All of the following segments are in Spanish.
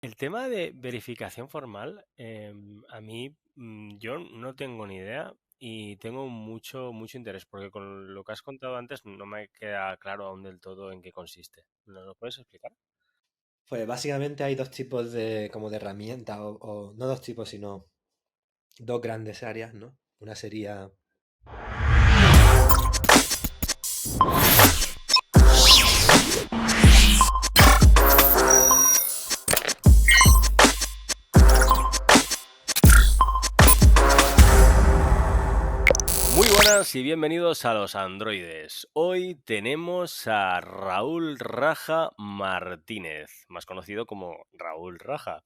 El tema de verificación formal, a mí, yo no tengo ni idea y tengo mucho interés, porque con lo que has contado antes no me queda claro aún del todo en qué consiste. ¿Nos lo puedes explicar? Pues básicamente hay dos tipos de como de herramientas, o no dos tipos, sino dos grandes áreas, ¿no? Una sería, Muy buenas y bienvenidos a los androides. Hoy tenemos a Raúl Raja Martínez, más conocido como Raúl Raja,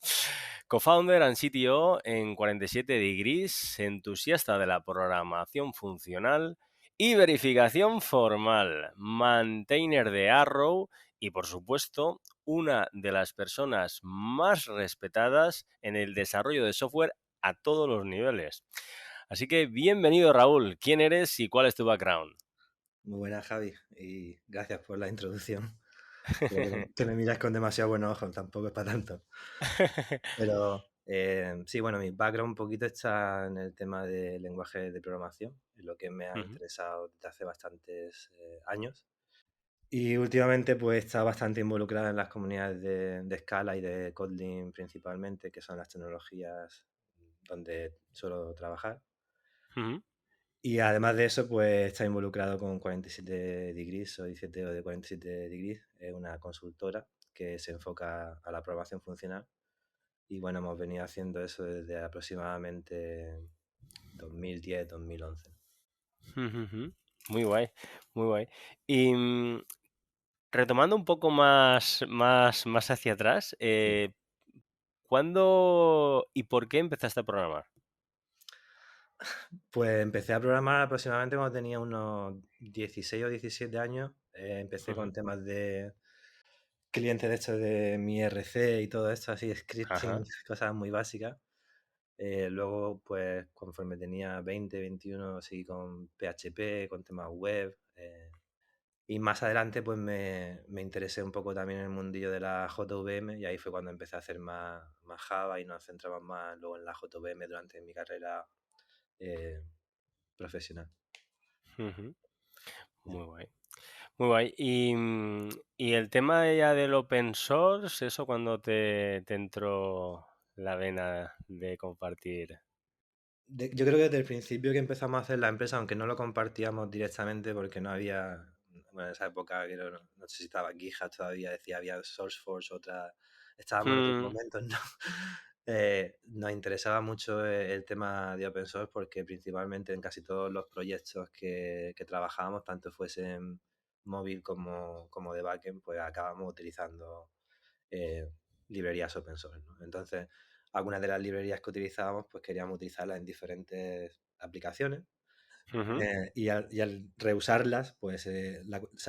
co-founder and CTO en 47 Degrees, entusiasta de la programación funcional y verificación formal, maintainer de Arrow y, por supuesto, una de las personas más respetadas en el desarrollo de software a todos los niveles. Así que bienvenido, Raúl. ¿Quién eres y cuál es tu background? muy buena, Javi, y gracias por la introducción. Creo que me miras con demasiado buenos ojos, tampoco es para tanto. Pero sí, bueno, mi background un poquito está en el tema de lenguaje de programación, es lo que me ha Ujú, interesado desde hace bastantes años. Y últimamente pues está bastante involucrada en las comunidades de Scala y de Kotlin principalmente, que son las tecnologías donde suelo trabajar. ujú, Y además de eso, pues está involucrado con 47 Degrees, soy CTO de 47 Degrees, es una consultora que se enfoca a la programación funcional. Y bueno, hemos venido haciendo eso desde aproximadamente 2010-2011. ujú, ujú. Muy guay, muy guay. Y retomando un poco más hacia atrás, Sí. ¿cuándo y por qué empezaste a programar? Pues empecé a programar aproximadamente cuando tenía unos 16 o 17 años. Empecé con Ujú, temas de clientes de estos de mi IRC y todo esto, así, scripting, ajá, cosas muy básicas. Luego, pues conforme tenía 20, 21, seguí con PHP, con temas web. Y más adelante, pues me interesé un poco también en el mundillo de la JVM y ahí fue cuando empecé a hacer más Java y nos centramos más luego en la JVM durante mi carrera eh, profesional. ujú. Sí. Muy guay, muy guay. Y el tema ya del open source, ¿eso cuando te entró la vena de compartir? Yo creo que desde el principio que empezamos a hacer la empresa, aunque no lo compartíamos directamente porque no había, bueno, en esa época que no sé si estaba GitHub todavía, decía, había SourceForge, otra, estábamos en otros Mm, momentos, ¿no? Nos interesaba mucho el tema de open source porque principalmente en casi todos los proyectos que trabajábamos, tanto fuesen móvil como de backend, pues acabamos utilizando eh, librerías open source, ¿no? Entonces, algunas de las librerías que utilizábamos, pues queríamos utilizarlas en diferentes aplicaciones. ujú, Y al reusarlas, pues se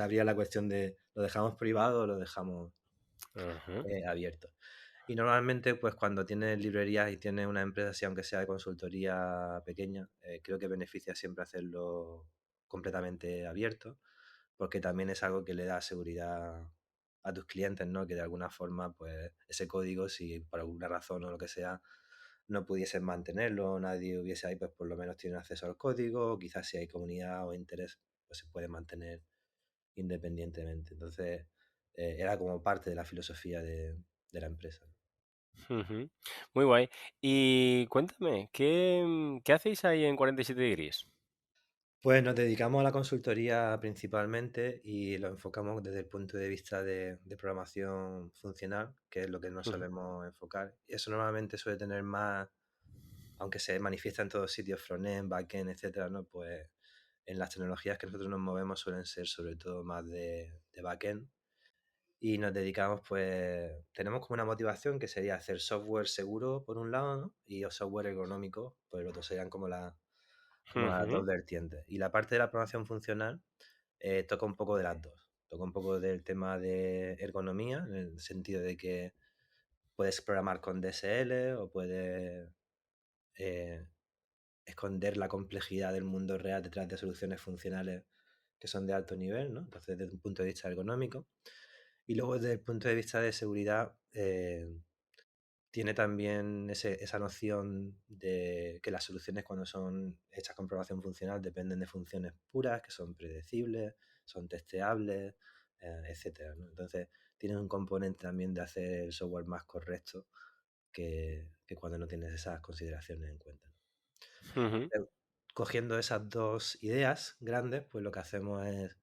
abría la cuestión de lo dejamos privado o lo dejamos ujú. abierto. Y normalmente, pues cuando tienes librerías y tienes una empresa así, aunque sea de consultoría pequeña, creo que beneficia siempre hacerlo completamente abierto, porque también es algo que le da seguridad a tus clientes, ¿no? Que de alguna forma, pues ese código, si por alguna razón o lo que sea, no pudiesen mantenerlo, nadie hubiese ahí, pues por lo menos tiene acceso al código, o quizás si hay comunidad o interés, pues se puede mantener independientemente. Entonces, era como parte de la filosofía de la empresa. Ujú. Muy guay. Y cuéntame, ¿qué hacéis ahí en 47 Degrees? Pues nos dedicamos a la consultoría principalmente y lo enfocamos desde el punto de vista de programación funcional, que es lo que nos Ujú, solemos enfocar. Y eso normalmente suele tener más, aunque se manifiesta en todos sitios, frontend, backend, etcétera, ¿no? Pues en las tecnologías que nosotros nos movemos suelen ser sobre todo más de backend. Y nos dedicamos, pues, tenemos como una motivación que sería hacer software seguro por un lado, ¿no? Y software ergonómico por el otro. Serían como las ujú, dos vertientes. Y la parte de la programación funcional toca un poco de las dos. Toca un poco del tema de ergonomía, en el sentido de que puedes programar con DSL o puedes eh, esconder la complejidad del mundo real detrás de soluciones funcionales que son de alto nivel, ¿no? Entonces, desde un punto de vista ergonómico. Y luego, desde el punto de vista de seguridad, tiene también esa noción de que las soluciones cuando son hechas con programación funcional dependen de funciones puras, que son predecibles, son testeables, etcétera, ¿no? Entonces, tiene un componente también de hacer el software más correcto que cuando no tienes esas consideraciones en cuenta. Ujú, Eh, Cogiendo esas dos ideas grandes, pues lo que hacemos es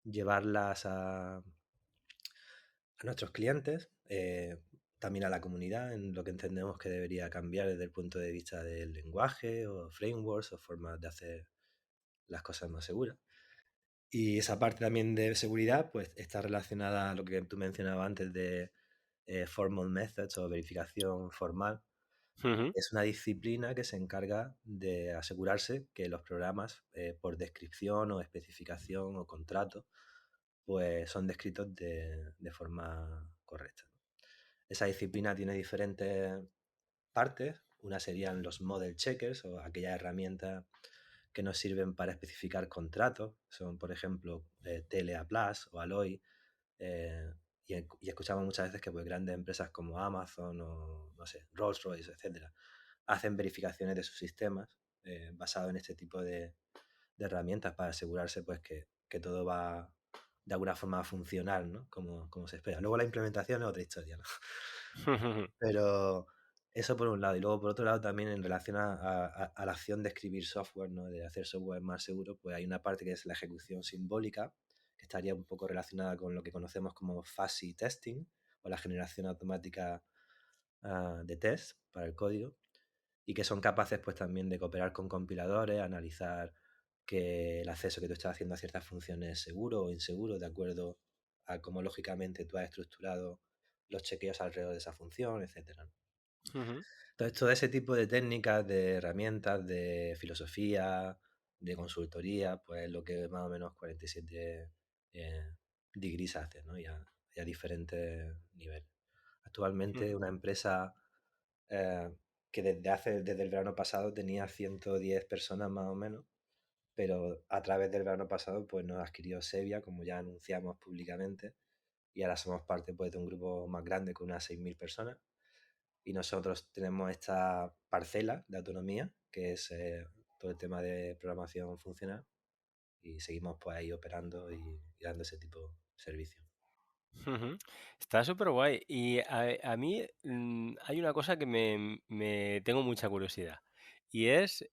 llevarlas a nuestros clientes, también a la comunidad, en lo que entendemos que debería cambiar desde el punto de vista del lenguaje o frameworks o formas de hacer las cosas más seguras. Y esa parte también de seguridad, pues está relacionada a lo que tú mencionabas antes de formal methods o verificación formal. ujú, Es una disciplina que se encarga de asegurarse que los programas, por descripción o especificación o contrato, pues son descritos de forma correcta. Esa disciplina tiene diferentes partes. Una serían los model checkers o aquellas herramientas que nos sirven para especificar contratos. Son, por ejemplo, TLA Plus o Alloy. Y escuchamos muchas veces que pues, grandes empresas como Amazon o, no sé, Rolls-Royce, etcétera, hacen verificaciones de sus sistemas basado en este tipo de herramientas para asegurarse pues, que todo va de alguna forma funcional, ¿no? Como se espera. Luego la implementación es otra historia, ¿no? ujú, Pero eso por un lado. Y luego por otro lado también en relación a la acción de escribir software, ¿no? De hacer software más seguro, pues hay una parte que es la ejecución simbólica, que estaría un poco relacionada con lo que conocemos como fuzzy testing o la generación automática de test para el código y que son capaces pues también de cooperar con compiladores, analizar que el acceso que tú estás haciendo a ciertas funciones es seguro o inseguro de acuerdo a cómo lógicamente tú has estructurado los chequeos alrededor de esa función, etcétera. ujú, Entonces, todo ese tipo de técnicas, de herramientas, de filosofía, de consultoría, pues es lo que más o menos 47 eh, degrees hace, ¿no? Y a diferentes niveles. Actualmente ujú, una empresa eh, que desde el verano pasado tenía 110 personas más o menos, pero a través del verano pasado pues nos adquirió Sevia, como ya anunciamos públicamente, y ahora somos parte pues de un grupo más grande con unas 6.000 personas y nosotros tenemos esta parcela de autonomía que es todo el tema de programación funcional y seguimos pues ahí operando y dando ese tipo de servicio. ujú. Está súper guay. Y a mí hay una cosa que me tengo mucha curiosidad. Y es,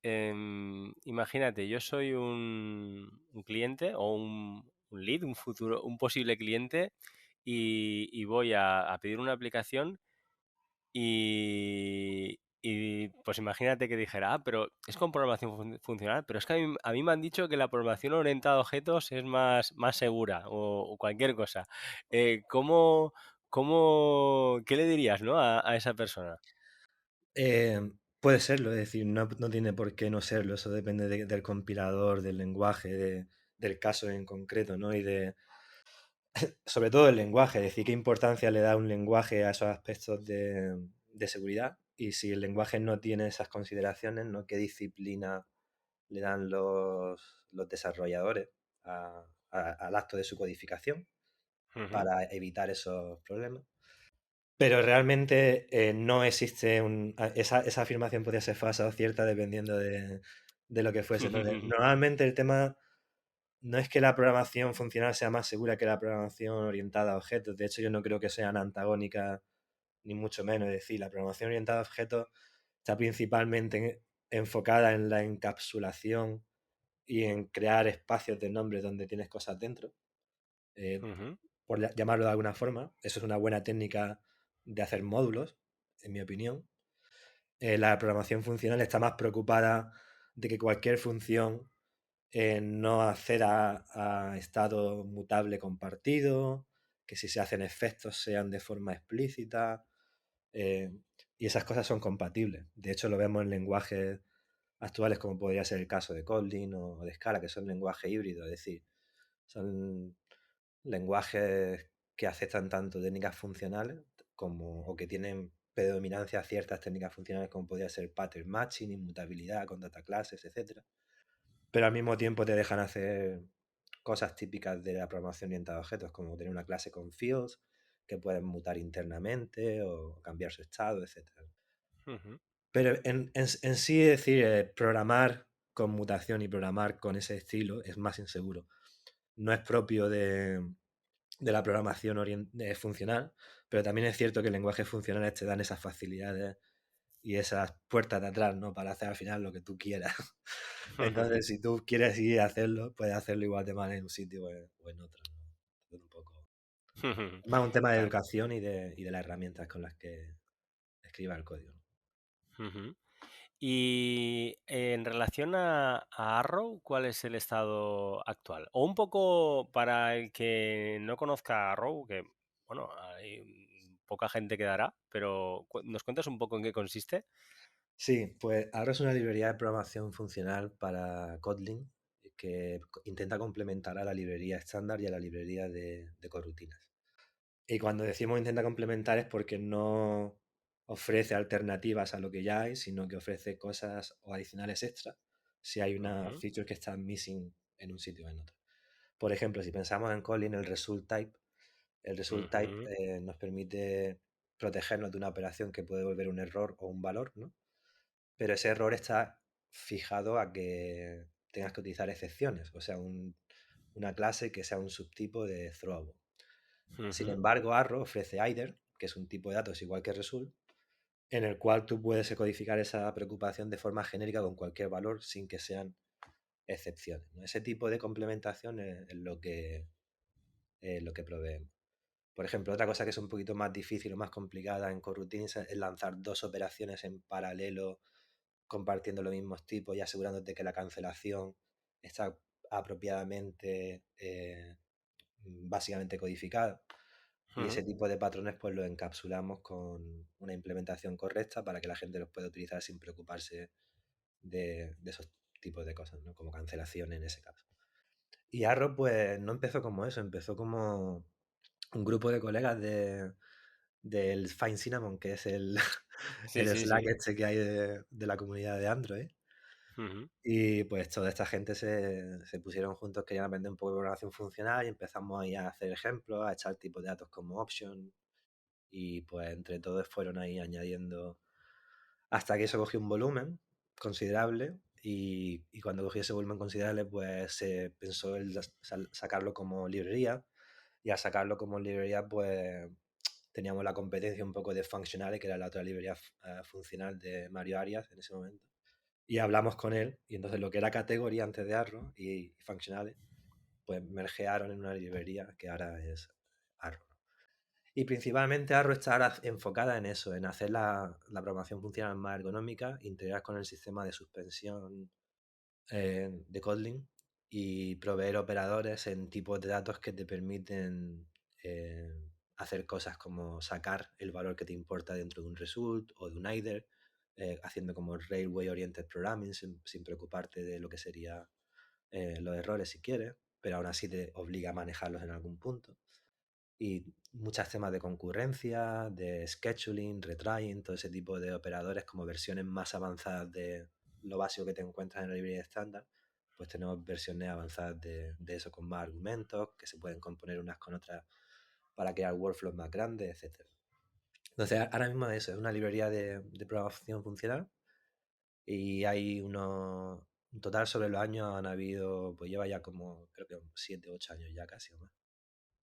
imagínate, yo soy un cliente o un lead, un futuro, un posible cliente, y voy a pedir una aplicación. Pues imagínate que dijera, pero es con programación funcional, pero es que a mí me han dicho que la programación orientada a objetos es más segura o cualquier cosa. ¿Qué le dirías, ¿no? a esa persona? Eh, Puede serlo, es decir, no tiene por qué no serlo, eso depende del compilador, del lenguaje, del caso en concreto, ¿no? Sobre todo el lenguaje, es decir, qué importancia le da un lenguaje a esos aspectos de seguridad y si el lenguaje no tiene esas consideraciones, ¿no? ¿Qué disciplina le dan los desarrolladores al acto de su codificación Ujú, para evitar esos problemas? Pero realmente no existe esa afirmación podría ser falsa o cierta dependiendo de lo que fuese. Entonces, normalmente el tema no es que la programación funcional sea más segura que la programación orientada a objetos. De hecho, yo no creo que sean antagónicas, ni mucho menos. Es decir, la programación orientada a objetos está principalmente enfocada en la encapsulación y en crear espacios de nombres donde tienes cosas dentro, eh, ujú, por llamarlo de alguna forma. Eso es una buena técnica de hacer módulos, en mi opinión. La programación funcional está más preocupada de que cualquier función no acceda a estado mutable compartido, que si se hacen efectos sean de forma explícita, eh, y esas cosas son compatibles. De hecho, lo vemos en lenguajes actuales como podría ser el caso de Kotlin o de Scala, que son lenguajes híbridos, es decir, son lenguajes que aceptan tanto técnicas funcionales como, o que tienen predominancia a ciertas técnicas funcionales como podría ser pattern matching, inmutabilidad con data classes, etcétera, pero al mismo tiempo te dejan hacer cosas típicas de la programación orientada a objetos, como tener una clase con fields, que pueden mutar internamente o cambiar su estado, etcétera. Ujú, Pero en sí, es decir, programar con mutación y programar con ese estilo es más inseguro. No es propio de la programación funcional, pero también es cierto que lenguajes funcionales te dan esas facilidades y esas puertas de atrás, ¿no? Para hacer al final lo que tú quieras. ujú. Entonces, si tú quieres ir a hacerlo, puedes hacerlo igual de mal en un sitio o en otro, ¿no? Es un poco... Es más un tema de Claro. educación y de las herramientas con las que escriba el código. Ujú. Y en relación a Arrow, ¿cuál es el estado actual? O un poco para el que no conozca Arrow, que bueno, hay poca gente que dará, pero ¿nos cuentas un poco en qué consiste? Sí, pues ahora es una librería de programación funcional para Kotlin que intenta complementar a la librería estándar y a la librería de corrutinas. Y cuando decimos intenta complementar es porque no ofrece alternativas a lo que ya hay, sino que ofrece cosas o adicionales extra si hay una Ujú, feature que está missing en un sitio o en otro. Por ejemplo, si pensamos en Kotlin, el result type ujú, nos permite protegernos de una operación que puede volver un error o un valor, ¿no? Pero ese error está fijado a que tengas que utilizar excepciones, o sea, una clase que sea un subtipo de throwable. Sin ujú, embargo, Arrow ofrece either, que es un tipo de datos igual que result, en el cual tú puedes codificar esa preocupación de forma genérica con cualquier valor sin que sean excepciones, ¿no? Ese tipo de complementación es lo que proveemos. Por ejemplo, otra cosa que es un poquito más difícil o más complicada en coroutines es lanzar dos operaciones en paralelo compartiendo los mismos tipos y asegurándote que la cancelación está apropiadamente, básicamente codificada. Y ese ujú, tipo de patrones pues los encapsulamos con una implementación correcta para que la gente los pueda utilizar sin preocuparse de esos tipos de cosas, ¿no? Como cancelación en ese caso. Y Arrow pues no empezó como eso, empezó como un grupo de colegas del Fine Cinnamon, que es sí, el sí, Slack sí. este que hay de la comunidad de Android. Ujú, Y pues toda esta gente se pusieron juntos, querían aprender un poco de programación funcional y empezamos ahí a hacer ejemplos, a echar tipos de datos como option y pues entre todos fueron ahí añadiendo hasta que eso cogió un volumen considerable y cuando cogió ese volumen considerable pues se pensó en sacarlo como librería y al sacarlo como librería pues teníamos la competencia un poco de Functionale, que era la otra librería funcional de Mario Arias en ese momento. Y hablamos con él, y entonces lo que era categoría antes de Arrow y Functionale, pues mergearon en una librería que ahora es Arrow. Y principalmente Arrow está ahora enfocada en eso, en hacer la programación funcional más ergonómica, integrar con el sistema de suspensión de Kotlin y proveer operadores en tipos de datos que te permiten eh, hacer cosas como sacar el valor que te importa dentro de un result o de un either, haciendo como Railway Oriented Programming sin preocuparte de lo que sería los errores si quieres, pero aún así te obliga a manejarlos en algún punto. Y muchos temas de concurrencia, de scheduling, retrying, todo ese tipo de operadores como versiones más avanzadas de lo básico que te encuentras en la librería estándar, pues tenemos versiones avanzadas de eso con más argumentos que se pueden componer unas con otras para crear workflows más grandes, etcétera. Entonces, ahora mismo eso es una librería de programación funcional y hay en total sobre los años han habido, pues lleva ya como, creo que 7 8 años ya casi o más.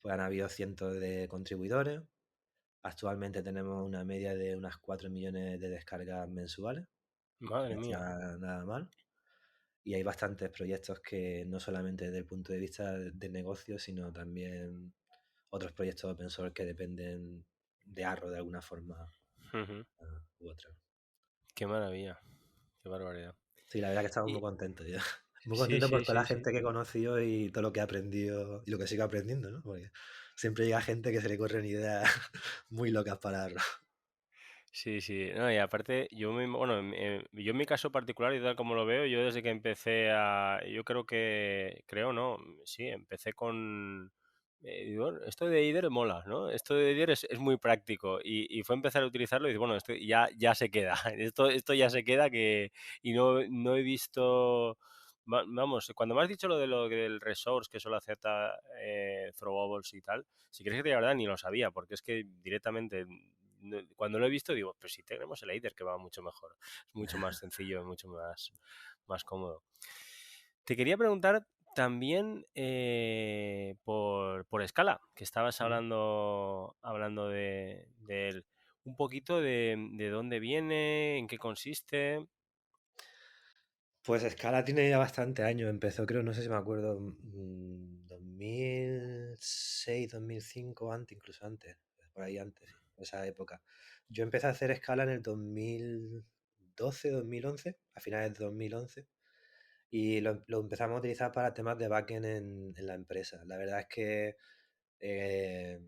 Pues han habido cientos de contribuidores. Actualmente tenemos una media de unas 4 millones de descargas mensuales, madre no mía. está nada mal. Y hay bastantes proyectos que no solamente desde el punto de vista de negocio, sino también otros proyectos open source que dependen de Arrow de alguna forma Ujú, u otra. qué maravilla, qué barbaridad. Sí, la verdad que estamos muy Y, contentos yo. Muy sí, contento por sí, toda la sí, sí. gente que he conocido y todo lo que he aprendido y lo que sigo aprendiendo, ¿no? Porque siempre llega gente que se le corren ideas muy locas para Arrow. Sí, sí. No, y aparte, bueno, yo en mi caso particular y tal como lo veo, yo desde que empecé yo creo, no, sí, empecé con, digo, esto de IDER mola, ¿no? Esto de IDER es muy práctico y fue empezar a utilizarlo y dices, bueno, esto ya se queda, esto ya se queda y no he visto Vamos, cuando me has dicho lo del resource que solo acepta throwables y tal, si quieres que te diga la verdad, ni lo sabía, porque es que directamente, cuando lo he visto, digo, pues si tenemos el Aider que va mucho mejor, es mucho más sencillo, mucho más cómodo. Te quería preguntar también por Scala, que estabas Mm. hablando de él. Un poquito de dónde viene, en qué consiste. Pues Scala tiene ya bastante años, empezó creo, no sé si me acuerdo, 2006, 2005, antes, incluso antes, por ahí antes, sí, esa época. Yo empecé a hacer Scala en el 2012, 2011, a finales de 2011, y lo empezamos a utilizar para temas de backend en la empresa. La verdad es que eh,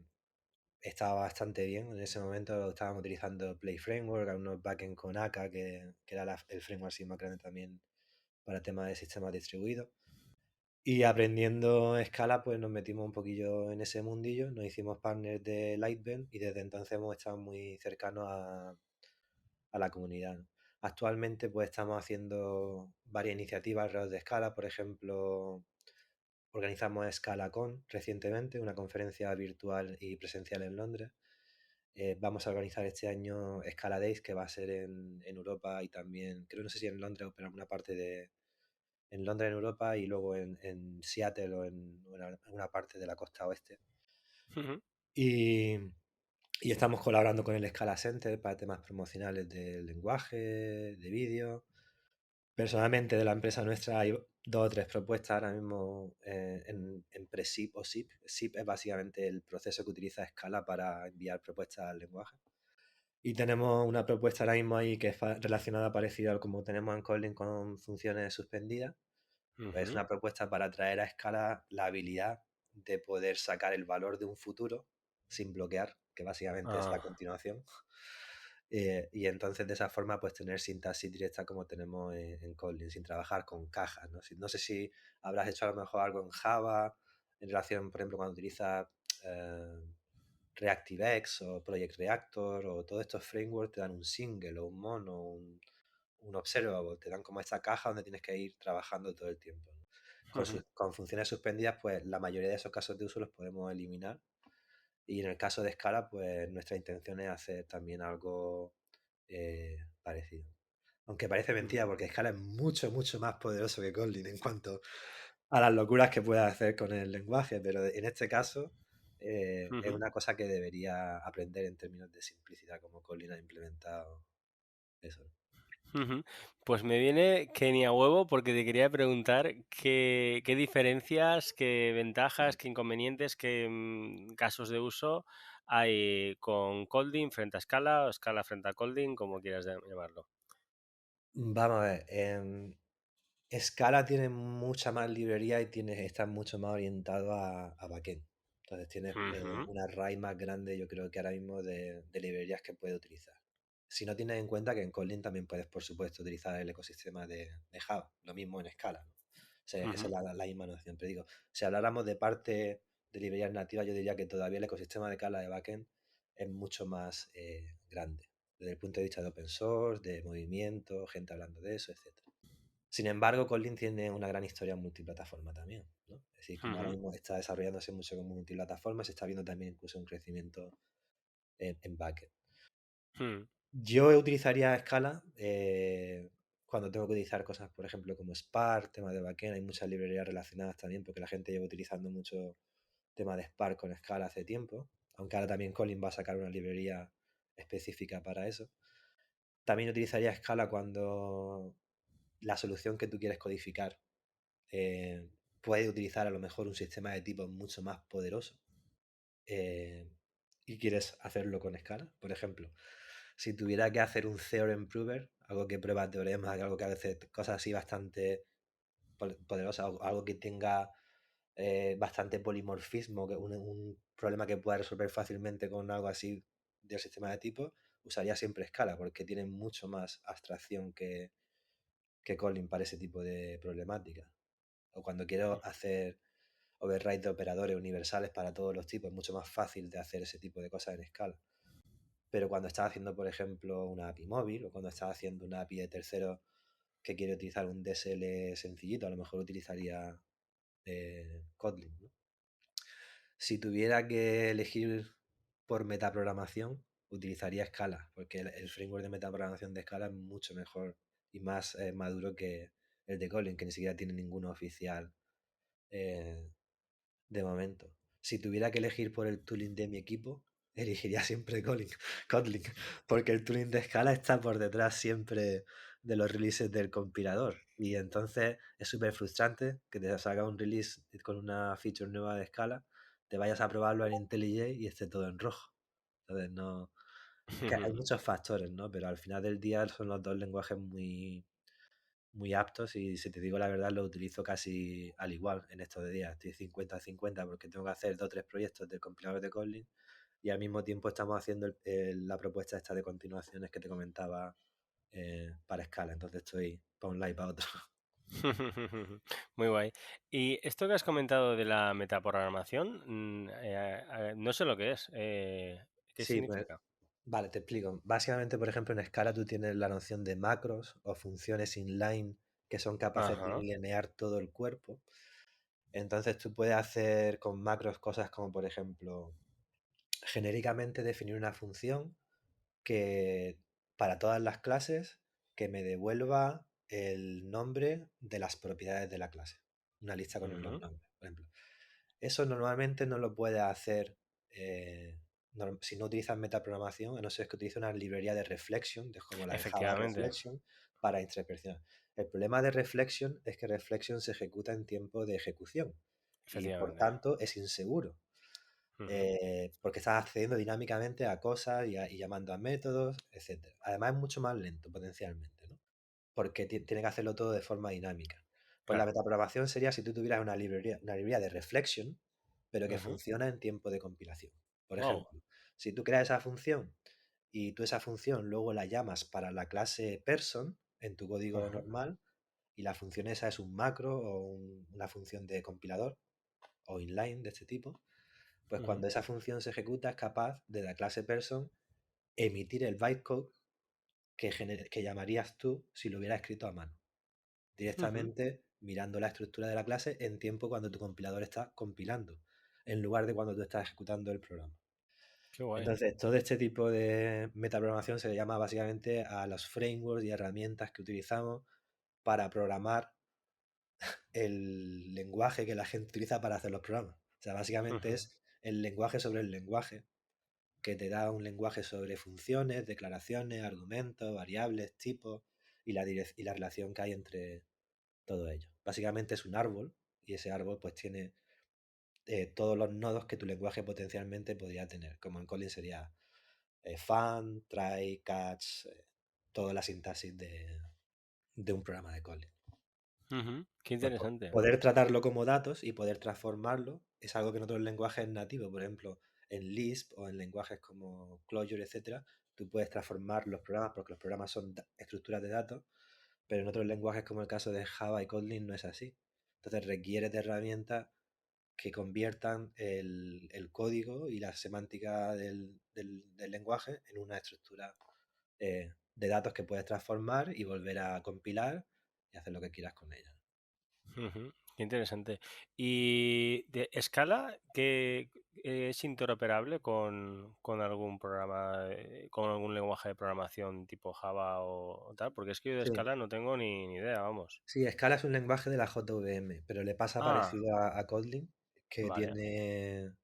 estaba bastante bien. En ese momento estábamos utilizando Play Framework, algunos backend con AK, que era el framework así más grande también para temas de sistemas distribuidos. Y aprendiendo Scala, pues nos metimos un poquillo en ese mundillo, nos hicimos partners de Lightbend y desde entonces hemos estado muy cercanos a la comunidad, ¿no? Actualmente pues estamos haciendo varias iniciativas alrededor de Scala, por ejemplo, organizamos ScalaCon recientemente, una conferencia virtual y presencial en Londres. Vamos a organizar este año Scala Days, que va a ser en Europa y también, creo, no sé si en Londres o en alguna parte en Londres, en Europa, y luego en Seattle o en alguna parte de la costa oeste. Ujú, Y, y estamos colaborando con el Scala Center para temas promocionales del lenguaje, de vídeo. Personalmente, de la empresa nuestra hay dos o tres propuestas ahora mismo en pre-SIP o SIP. SIP es básicamente el proceso que utiliza Scala para enviar propuestas al lenguaje. Y tenemos una propuesta ahora mismo ahí que es relacionada parecida a como tenemos en Kotlin con funciones suspendidas. Pues es ujú. una propuesta para traer a Scala la habilidad de poder sacar el valor de un futuro sin bloquear, que básicamente es la Ah, continuación. Y entonces de esa forma pues tener sintaxis directa como tenemos en Kotlin, sin trabajar con cajas, ¿no? No sé si habrás hecho a lo mejor algo en Java en relación, por ejemplo, cuando utilizas eh, ReactiveX o Project Reactor o todos estos frameworks te dan un single o un mono, un observable, te dan como esta caja donde tienes que ir trabajando todo el tiempo, ¿no? ujú, Con funciones suspendidas, pues la mayoría de esos casos de uso los podemos eliminar. Y en el caso de Scala, pues nuestra intención es hacer también algo parecido. Aunque parece mentira, ujú, porque Scala es mucho, mucho más poderoso que Kotlin en cuanto a las locuras que puede hacer con el lenguaje, pero en este caso es ujú, una cosa que debería aprender en términos de simplicidad, como Kotlin ha implementado eso. ujú. Pues me viene que ni a huevo porque te quería preguntar qué diferencias, qué ventajas, qué inconvenientes, qué casos de uso hay con Kotlin frente a Scala o Scala frente a Kotlin, como quieras llamarlo. Vamos a ver, Scala tiene mucha más librería y está mucho más orientado a backend. Entonces tienes Ujú, una raíz más grande, yo creo que ahora mismo, de librerías que puedes utilizar. Si no tienes en cuenta que en Kotlin también puedes, por supuesto, utilizar el ecosistema de Java, lo mismo en Scala, ¿no? Esa ujú, es la misma noción. Pero digo, si habláramos de parte de librerías nativas, yo diría que todavía el ecosistema de Scala de backend es mucho más grande, desde el punto de vista de open source, de movimiento, gente hablando de eso, etc. Sin embargo, Kotlin tiene una gran historia multiplataforma también, ¿no? Es decir, como ahora ujú, mismo está desarrollándose mucho como multiplataforma, se está viendo también incluso un crecimiento en backend. ujú, Yo utilizaría Scala cuando tengo que utilizar cosas, por ejemplo, como Spark, tema de backend. Hay muchas librerías relacionadas también, porque la gente lleva utilizando mucho tema de Spark con Scala hace tiempo, aunque ahora también Kotlin va a sacar una librería específica para eso. También utilizaría Scala cuando la solución que tú quieres codificar eh, puedes utilizar a lo mejor un sistema de tipos mucho más poderoso eh, y quieres hacerlo con escala. Por ejemplo, si tuviera que hacer un theorem prover, algo que prueba teoremas, algo que hace cosas así bastante poderosas, algo que tenga bastante polimorfismo, que un problema que pueda resolver fácilmente con algo así del sistema de tipos, usaría siempre escala porque tiene mucho más abstracción que Kotlin para ese tipo de problemática. O cuando quiero hacer override de operadores universales para todos los tipos, es mucho más fácil de hacer ese tipo de cosas en escala. Pero cuando estás haciendo, por ejemplo, una API móvil o cuando estás haciendo una API de tercero que quiere utilizar un DSL sencillito, a lo mejor utilizaría Kotlin, ¿no? Si tuviera que elegir por metaprogramación, utilizaría Scala, porque el framework de metaprogramación de Scala es mucho mejor y más maduro que el de Kotlin, que ni siquiera tiene ninguno oficial eh, de momento. Si tuviera que elegir por el tooling de mi equipo, elegiría siempre Kotlin, porque el tooling de Scala está por detrás siempre de los releases del compilador. Y entonces es súper frustrante que te salga un release con una feature nueva de Scala, te vayas a probarlo en IntelliJ y esté todo en rojo. Entonces no. Es que hay muchos factores, ¿no? Pero al final del día son los dos lenguajes muy aptos y si te digo la verdad lo utilizo casi al igual en estos días. Estoy 50-50 porque tengo que hacer 2 o 3 proyectos del compilador de Kotlin y al mismo tiempo estamos haciendo la propuesta esta de continuaciones que te comentaba para Scala. Entonces estoy para un lado y para otro. Muy guay. Y esto que has comentado de la metaprogramación, no sé lo que es. ¿Qué Sí, pues significa? vale, te explico. Básicamente, por ejemplo, en Scala tú tienes la noción de macros o funciones inline que son capaces de Ajá. linear todo el cuerpo. Entonces tú puedes hacer con macros cosas como, por ejemplo, genéricamente definir una función que para todas las clases que me devuelva el nombre de las propiedades de la clase. Una lista con los Ujú. nombres, por ejemplo. Eso normalmente no lo puedes hacer si no utilizas metaprogramación, a no ser que utilices una librería de reflection, como la de Java Efectivamente, Reflection, para introspección. El problema de Reflection es que Reflection se ejecuta en tiempo de ejecución y por efectivamente. tanto es inseguro. Ujú. Porque estás accediendo dinámicamente a cosas y llamando a métodos, etcétera. Además es mucho más lento potencialmente, ¿no? Porque tiene que hacerlo todo de forma dinámica. Pues la Claro. metaprogramación sería si tú tuvieras una librería de reflection, pero que Ujú. funciona en tiempo de compilación. Por Oh. ejemplo, si tú creas esa función y tú esa función luego la llamas para la clase person en tu código Ujú. normal y la función esa es un macro o una función de compilador o inline de este tipo, pues Ujú. cuando esa función se ejecuta es capaz de la clase person emitir el bytecode que llamarías tú si lo hubieras escrito a mano, Ujú. directamente mirando la estructura de la clase en tiempo cuando tu compilador está compilando, en lugar de cuando tú estás ejecutando el programa. Qué guay. Entonces, todo este tipo de metaprogramación se le llama básicamente a los frameworks y herramientas que utilizamos para programar el lenguaje que la gente utiliza para hacer los programas. O sea, básicamente Ujú. es el lenguaje sobre el lenguaje que te da un lenguaje sobre funciones, declaraciones, argumentos, variables, tipos y la relación que hay entre todo ello. Básicamente es un árbol y ese árbol pues tiene todos los nodos que tu lenguaje potencialmente podría tener, como en Kotlin sería fun, try, catch, toda la sintaxis de un programa de Kotlin. Ujú. Qué Pues interesante. poder tratarlo como datos y poder transformarlo es algo que en otros lenguajes es nativo. Por ejemplo, en Lisp o en lenguajes como Clojure, etcétera, tú puedes transformar los programas porque los programas son estructuras de datos, pero en otros lenguajes como el caso de Java y Kotlin no es así. Entonces requiere de herramientas que conviertan el código y la semántica del lenguaje en una estructura de datos que puedes transformar y volver a compilar y hacer lo que quieras con ella. Ujú. Qué interesante. ¿Y de Scala que es interoperable con algún programa, con algún lenguaje de programación tipo Java o tal? Porque es que yo de Sí, Scala no tengo ni idea, vamos. sí, Scala es un lenguaje de la JVM, pero le pasa Ah, parecido a Kotlin, que vale. tiene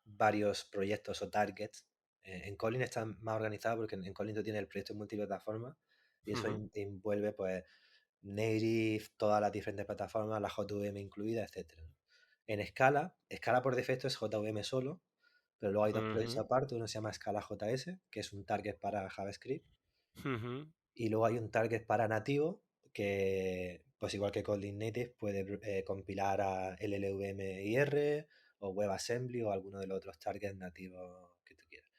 varios proyectos o targets. En Kotlin está más organizado porque en Kotlin tú tienes el proyecto multiplataforma y eso Ujú. envuelve pues Native, todas las diferentes plataformas, la JVM incluida, etcétera, ¿no? En Scala por defecto es JVM solo, pero luego hay dos proyectos Ujú. aparte, uno se llama Scala JS, que es un target para JavaScript, Ujú. y luego hay un target para nativo que, pues igual que Kotlin Native, puede compilar a LLVM o WebAssembly o alguno de los otros targets nativos que tú quieras.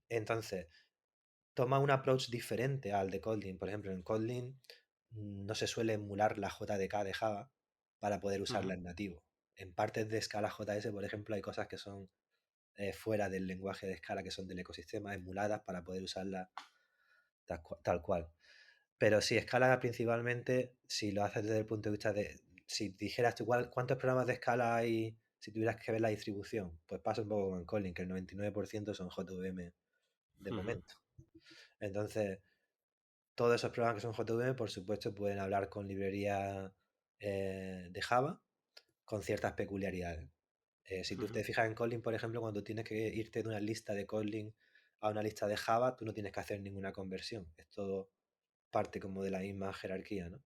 Entonces, toma un approach diferente al de Kotlin. Por ejemplo, en Kotlin no se suele emular la JDK de Java para poder usarla Ujú. en nativo. En partes de Scala JS, por ejemplo, hay cosas que son fuera del lenguaje de Scala, que son del ecosistema, emuladas para poder usarla tal cual. Pero sí, Scala principalmente, si lo haces desde el punto de vista de, si dijeras tú cuántos programas de Scala hay, si tuvieras que ver la distribución, pues pasa un poco con Kotlin, que el 99% son JVM de Ujú, momento. Entonces, todos esos programas que son JVM, por supuesto, pueden hablar con librerías de Java con ciertas peculiaridades. Si tú ujú, te fijas en Kotlin, por ejemplo, cuando tienes que irte de una lista de Kotlin a una lista de Java, tú no tienes que hacer ninguna conversión. Es todo parte como de la misma jerarquía, ¿no?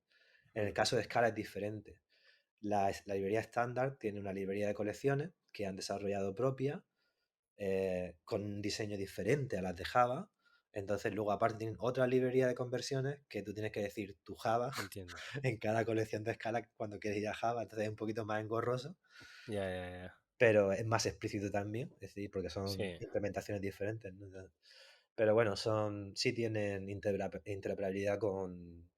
En el ujú. caso de Scala es diferente. La librería estándar tiene una librería de colecciones que han desarrollado propia, con un diseño diferente a las de Java. Entonces luego aparte tienen otra librería de conversiones que tú tienes que decir tu Java Entiendo. en cada colección de Scala cuando quieres ir a Java. Entonces es un poquito más engorroso, Ya, ya, ya. pero es más explícito también, es decir, porque son Sí, implementaciones diferentes, ¿no? Pero bueno, sí tienen interoperabilidad con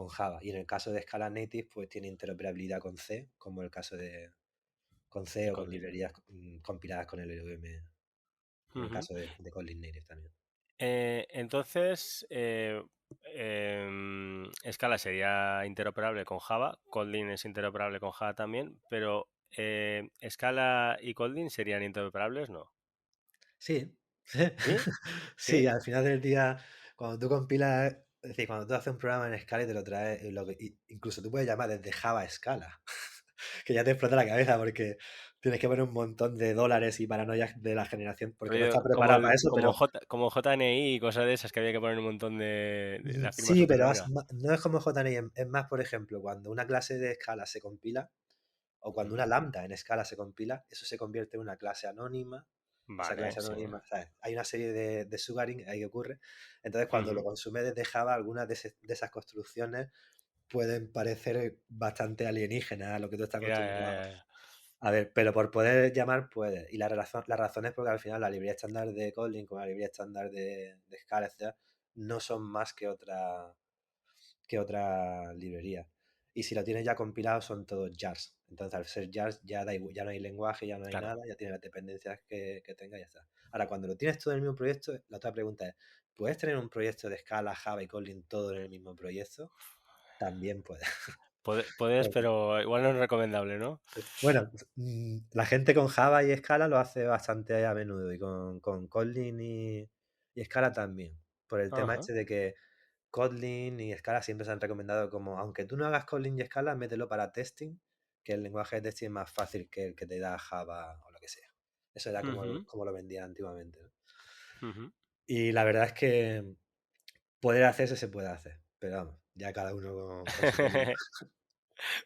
Java. Y en el caso de Scala Native, pues tiene interoperabilidad con C, como el caso de con C de o con Kotlin. librerías compiladas con LLVM, en el Ujú. caso de Kotlin Native también. Entonces, Scala sería interoperable con Java, Kotlin es interoperable con Java también, pero Scala y Kotlin serían interoperables, ¿no? Sí, ¿Sí? sí, ¿Sí? al final del día, cuando tú compilas, es decir, cuando tú haces un programa en Scala y te lo traes, incluso tú puedes llamar desde Java a Scala, que ya te explota la cabeza porque tienes que poner un montón de dólares y paranoias de la generación, porque no está Rollo como, preparado para eso, como, pero como JNI y cosas de esas que había que poner un montón de la firma sí, súper pero larga. no es como JNI, es más, por ejemplo, cuando una clase de Scala se compila, o cuando una Ujú. lambda en Scala se compila, eso se convierte en una clase anónima. Esa Vale, clase sí. anónima, ¿sabes? Hay una serie de sugaring ahí que ocurre. Entonces, cuando lo Ujú. consume desde Java, algunas de esas construcciones pueden parecer bastante alienígenas a lo que tú estás Ya, ya, acostumbrado. ya, ya. A ver, pero por poder llamar, puede. Y la razón es porque al final la librería estándar de Kotlin con la librería estándar de Scala, etcétera, no son más que otra librería. Y si lo tienes ya compilado, son todos jars. Entonces, al ser jars, ya no hay lenguaje, ya no hay Claro. nada, ya tiene las dependencias que tenga y ya está. Ahora, cuando lo tienes todo en el mismo proyecto, la otra pregunta es: ¿puedes tener un proyecto de Scala, Java y Kotlin todo en el mismo proyecto? También puedes. Puedes, pero igual no es recomendable, ¿no? Bueno, la gente con Java y Scala lo hace bastante a menudo y con Kotlin y Scala también. Por el tema Ajá. este de que Kotlin y Scala siempre se han recomendado como, aunque tú no hagas Kotlin y Scala, mételo para testing, que el lenguaje de testing es más fácil que el que te da Java o lo que sea. Eso era Ujú, como lo vendían antiguamente, ¿no? ujú. Y la verdad es que poder hacerse se puede hacer, pero vamos, ya cada uno con su tema.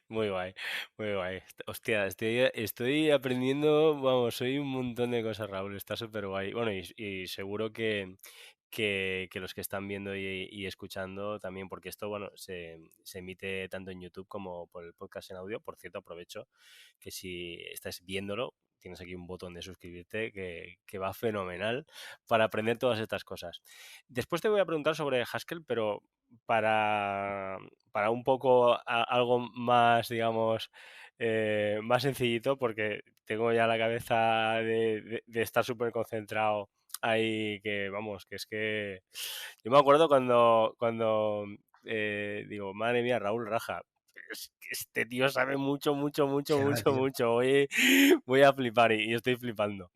Muy guay, muy guay. Hostia, estoy aprendiendo, vamos, soy un montón de cosas, Raúl, está súper guay. Bueno, y seguro que los que están viendo y escuchando también, porque esto, bueno, se emite tanto en YouTube como por el podcast en audio. Por cierto, aprovecho que si estás viéndolo, tienes aquí un botón de suscribirte que va fenomenal para aprender todas estas cosas. Después te voy a preguntar sobre Haskell, pero para, para un poco algo más, digamos, más sencillito, porque tengo ya la cabeza de estar súper concentrado ahí, que vamos, que es que yo me acuerdo cuando digo, madre mía, Raúl Raja. Es que este tío sabe mucho, mucho, mucho, Ya, mucho, tío. mucho. Voy a flipar y estoy flipando.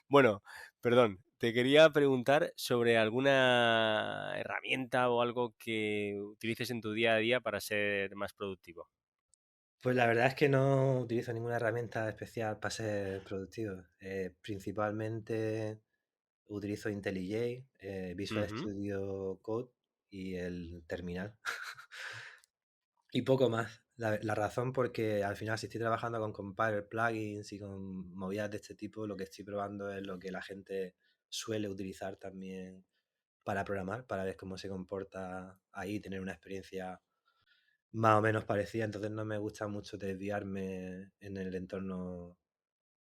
Bueno, perdón, te quería preguntar sobre alguna herramienta o algo que utilices en tu día a día para ser más productivo. Pues la verdad es que no utilizo ninguna herramienta especial para ser productivo. Principalmente utilizo IntelliJ, Visual Ujú, Studio Code y el terminal. Y poco más. La razón porque al final si estoy trabajando con compiler plugins y con movidas de este tipo, lo que estoy probando es lo que la gente suele utilizar también para programar, para ver cómo se comporta ahí, tener una experiencia más o menos parecida. Entonces no me gusta mucho desviarme en el entorno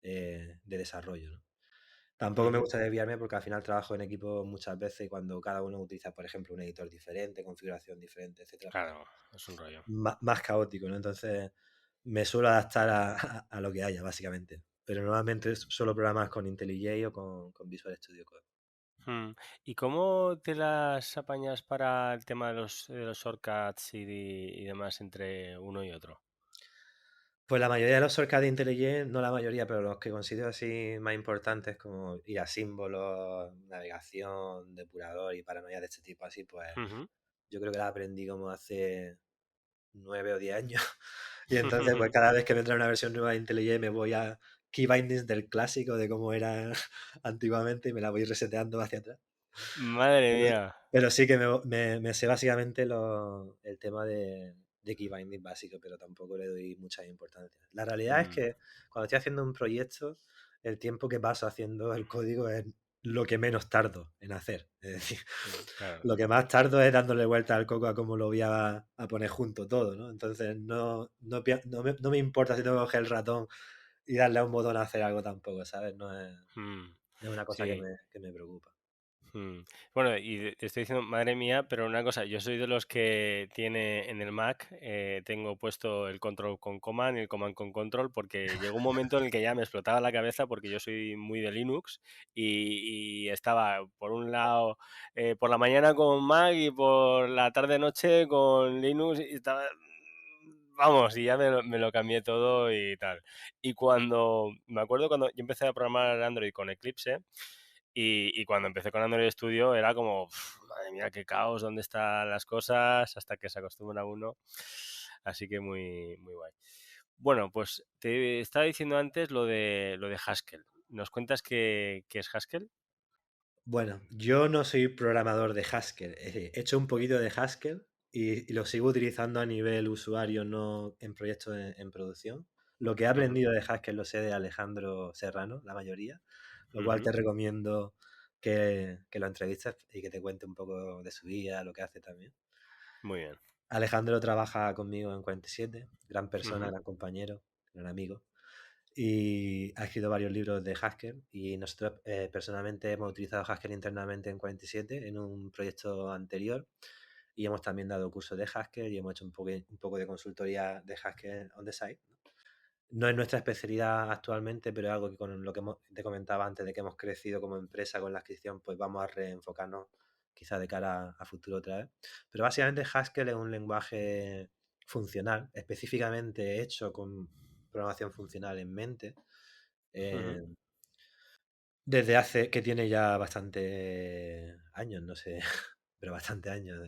de desarrollo, ¿no? Tampoco me ujú. gusta desviarme porque al final trabajo en equipo muchas veces y cuando cada uno utiliza, por ejemplo, un editor diferente, configuración diferente, etcétera, pues Claro, es un rollo. más caótico, ¿no? Entonces me suelo adaptar a lo que haya, básicamente. Pero normalmente solo programas con IntelliJ o con Visual Studio Code. Mm. ¿Y cómo te las apañas para el tema de los shortcuts y demás entre uno y otro? Pues la mayoría de los shortcuts de IntelliJ, no la mayoría, pero los que considero así más importantes, como ir a símbolos, navegación, depurador y paranoia de este tipo así, pues Ujú. yo creo que la aprendí como hace 9 o 10 años. Y entonces, pues cada vez que me trae una versión nueva de IntelliJ me voy a key bindings del clásico de cómo era antiguamente y me la voy reseteando hacia atrás. Madre Pero, mía. pero sí que me sé básicamente el tema de key binding básico, pero tampoco le doy mucha importancia. La realidad es Mm, que cuando estoy haciendo un proyecto, el tiempo que paso haciendo el código es lo que menos tardo en hacer. Es decir, claro. lo que más tardo es dándole vuelta al coco a cómo lo voy a poner junto todo, ¿no? Entonces no me importa si tengo que coger el ratón y darle a un botón a hacer algo tampoco, ¿sabes? Mm, No es una cosa sí. que me preocupa. Mm. Bueno, te estoy diciendo, madre mía, pero una cosa, yo soy de los que tiene en el Mac, tengo puesto el control con command y el command con control, porque llegó un momento en el que ya me explotaba la cabeza porque yo soy muy de Linux y estaba por un lado por la mañana con Mac y por la tarde-noche con Linux y estaba... Vamos, y ya me lo cambié todo y tal. Y me acuerdo cuando yo empecé a programar Android con Eclipse, y cuando empecé con Android Studio era como, madre mía, qué caos, dónde están las cosas, hasta que se acostumbra uno. Así que muy, muy guay. Bueno, pues te estaba diciendo antes lo de Haskell. ¿Nos cuentas qué es Haskell? Bueno, yo no soy programador de Haskell. He hecho un poquito de Haskell y lo sigo utilizando a nivel usuario, no en proyectos en producción. Lo que he Ujú, aprendido de Haskell lo sé de Alejandro Serrano, la mayoría, lo cual ujú. te recomiendo que lo entrevistes y que te cuente un poco de su vida, lo que hace también. Muy bien. Alejandro trabaja conmigo en 47, gran persona, Ujú, gran compañero, gran amigo y ha escrito varios libros de Haskell y nosotros personalmente hemos utilizado Haskell internamente en 47 en un proyecto anterior y hemos también dado cursos de Haskell y hemos hecho un poco de consultoría de Haskell on the side. No es nuestra especialidad actualmente, pero es algo que con lo que te comentaba antes de que hemos crecido como empresa con la adquisición, pues vamos a reenfocarnos quizá de cara a futuro otra vez. Pero básicamente Haskell es un lenguaje funcional, específicamente hecho con programación funcional en mente, ujú, eh, desde hace, que tiene ya bastante años, no sé, pero bastante años,